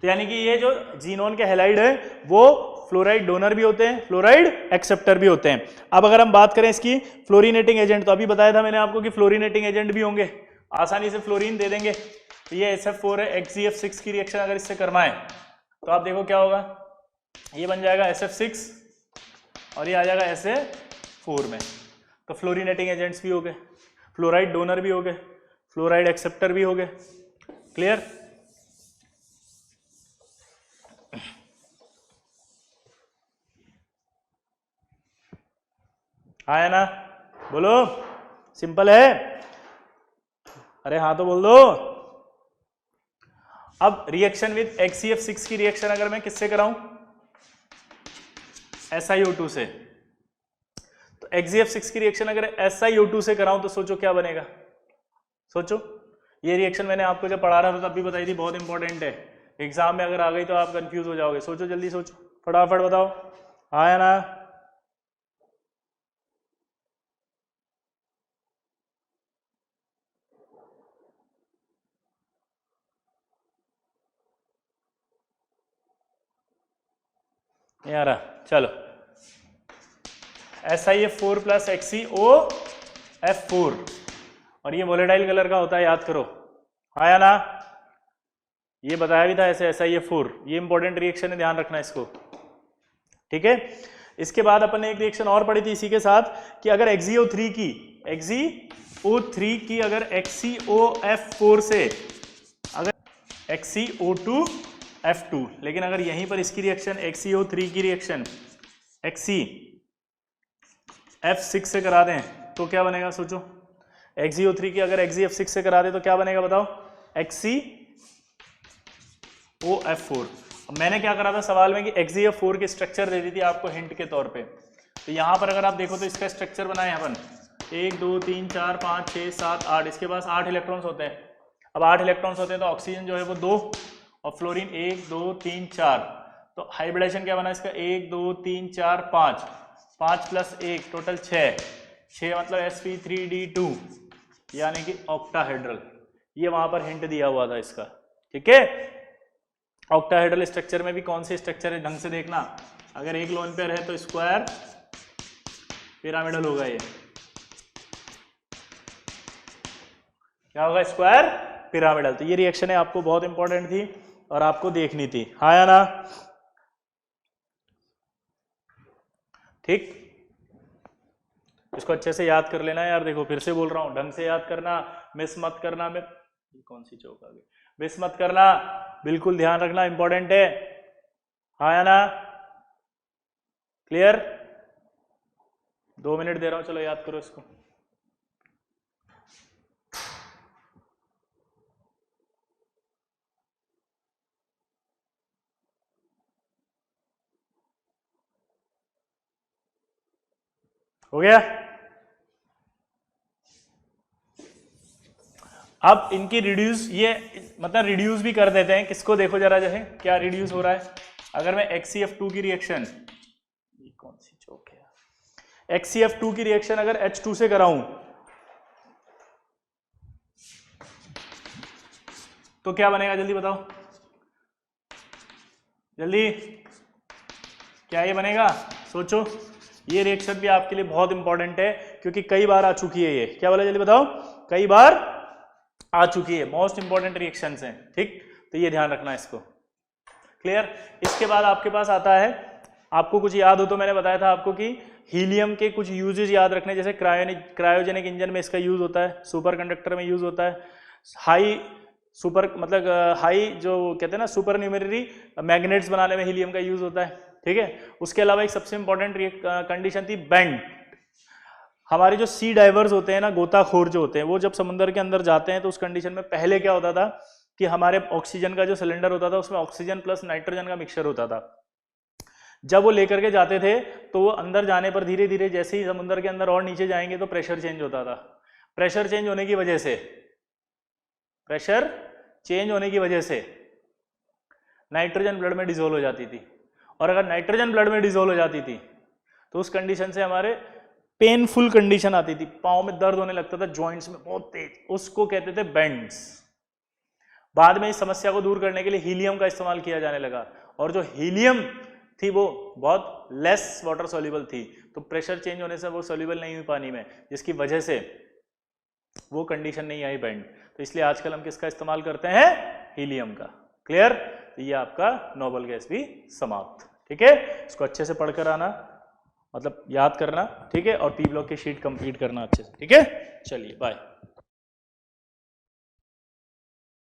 तो यानी कि ये जो जीनोन के हैलाइड है वो फ्लोराइड डोनर भी होते हैं, फ्लोराइड एक्सेप्टर भी होते हैं। अब अगर हम बात करें इसकी फ्लोरीनेटिंग एजेंट, तो अभी बताया था मैंने आपको कि फ्लोरीनेटिंग एजेंट भी होंगे, आसानी से फ्लोरीन दे देंगे। तो ये SF4 है, XeF6 की रिएक्शन अगर इससे करवाएं तो आप देखो क्या होगा? ये बन जाएगा SF6 और ये आ जाएगा SA4 में। तो फ्लोरीनेटिंग एजेंट्स भी हो गए, फ्लोराइड डोनर भी हो गए, फ्लोराइड एक्सेप्टर भी हो गए। क्लियर? आया ना? बोलो, सिंपल है? अरे हाँ तो बोल दो। अब रिएक्शन विद XeF6 की रिएक्शन अगर मैं किससे कराऊं? SiO2 से। तो XeF6 की रिएक्शन अगर SiO2 से कराऊं तो सोचो क्या बनेगा? सोचो, ये रिएक्शन मैंने आपको जब पढ़ा रहा था तब भी बताई थी, बहुत इंपॉर्टेंट है, एग्जाम में अगर आ गई तो आप कंफ्यूज हो जाओगे। सोचो, जल्दी सोचो, फटाफट बताओ, आया ना? नहीं आ रहा, चलो। SiF4 प्लस XeOF4 और ये वोलेटाइल कलर का होता है, याद करो, आया ना? ये बताया भी था ऐसे SiF4, ये इंपॉर्टेंट रिएक्शन है, ध्यान रखना इसको, ठीक है। इसके बाद अपन ने एक रिएक्शन और पढ़ी थी इसी के साथ कि अगर XeO3 की अगर XeOF4 से अगर XeO2F2, लेकिन अगर यहीं पर इसकी रिएक्शन XeO3 की रिएक्शन XeF6 से करा दें तो क्या बनेगा? सोचो, XeO3 की अगर XeF6 से करा दें तो क्या बनेगा बताओ? XeOF4। मैंने क्या करा था सवाल में कि XeF4 की स्ट्रक्चर दे दी थी आपको हिंट के तौर पे, तो यहाँ पर अगर आप देखो तो इसका स्ट्रक्चर बनाए अपन 1 2 3 4 5 6 7 8, इसके पास 8 इलेक्ट्रॉन्स होते हैं। अब 8 इलेक्ट्रॉन्स होते हैं तो ऑक्सीजन जो है वो 2 और फ्लोरीन 1 2 3 4, तो हाइब्रिडेशन क्या बना इसका? 1 2 3 4 5, 5 प्लस 1 टोटल 6 मतलब sp3d2 यानी कि ऑक्टाहेड्रल। ये वहां पर हिंट दिया हुआ था इसका, ठीक है। ऑक्टाहेड्रल स्ट्रक्चर में भी कौन से स्ट्रक्चर है ढंग से देखना, अगर एक लोन पेयर है तो स्क्वायर पिरामिडल होगा, ये क्या होगा? Square pyramidal. तो ये रिएक्शन है आपको बहुत इंपॉर्टेंट थी और आपको देखनी थी, हाँ या ना? ठीक, इसको अच्छे से याद कर लेना यार। देखो फिर से बोल रहा हूं, ढंग से याद करना, मिस मत करना। मैं कौन सी चौक आ गई, मिस मत करना, बिल्कुल ध्यान रखना, इंपॉर्टेंट है, हाँ या ना? क्लियर? 2 मिनट दे रहा हूं, चलो याद करो इसको। हो गया? अब इनकी रिड्यूस, ये मतलब रिड्यूस भी कर देते हैं, किसको देखो जरा जो है क्या रिड्यूस हो रहा है। अगर मैं XeF2 की रिएक्शन, ये कौन सी चौक है, XeF2 की रिएक्शन अगर H2 से कराऊं तो क्या बनेगा? जल्दी बताओ, जल्दी, क्या ये बनेगा? सोचो, ये रिएक्शन भी आपके लिए बहुत इंपॉर्टेंट है क्योंकि कई बार आ चुकी है ये। क्या बोला? जल्दी बताओ, कई बार आ चुकी है, मोस्ट इंपॉर्टेंट रिएक्शंस हैं, ठीक। तो ये ध्यान रखना इसको, क्लियर। इसके बाद आपके पास आता है, आपको कुछ याद हो तो मैंने बताया था आपको कि हीलियम के कुछ यूजेज याद रखने, जैसे क्रायोजेनिक इंजन में इसका यूज होता है, सुपर कंडक्टर में यूज होता है, हाई सुपर मतलब हाई जो कहते हैं ना सुपर न्यूमेररी मैग्नेट्स बनाने में हीलियम का यूज होता है, ठीक है। उसके अलावा एक सबसे इंपॉर्टेंट कंडीशन थी बेंड। हमारे जो सी डाइवर्स होते हैं ना, गोताखोर जो होते हैं, वो जब समुद्र के अंदर जाते हैं तो उस कंडीशन में पहले क्या होता था कि हमारे ऑक्सीजन का जो सिलेंडर होता था उसमें ऑक्सीजन प्लस नाइट्रोजन का मिक्सचर होता था। जब वो लेकर के जाते थे तो वो अंदर जाने पर धीरे धीरे जैसे ही समुद्र के अंदर और नीचे जाएंगे तो प्रेशर चेंज होता था। प्रेशर चेंज होने की वजह से, प्रेशर चेंज होने की वजह से नाइट्रोजन ब्लड में डिसोल्व हो जाती थी, और अगर नाइट्रोजन ब्लड में डिसोल्व हो जाती थी तो उस कंडीशन से हमारे पेनफुल कंडीशन आती थी, पाँव में दर्द होने लगता था, जॉइंट्स में बहुत तेज, उसको कहते थे बेंड्स। बाद में इस समस्या को दूर करने के लिए हीलियम का इस्तेमाल किया जाने लगा, और जो हीलियम थी वो बहुत लेस वाटर सॉल्युबल थी, तो प्रेशर चेंज होने से वो सॉल्युबल नहीं हुई पानी में, जिसकी वजह से वो कंडीशन नहीं आई बेंड। तो इसलिए आजकल हम किसका इस्तेमाल करते हैं? हीलियम का। क्लियर? तो ये आपका नोबल गैस भी समाप्त, ठीक है। इसको अच्छे से पढ़कर आना, मतलब याद करना, ठीक है, और पी ब्लॉक की शीट कंप्लीट करना अच्छे से, ठीक है। चलिए बाय।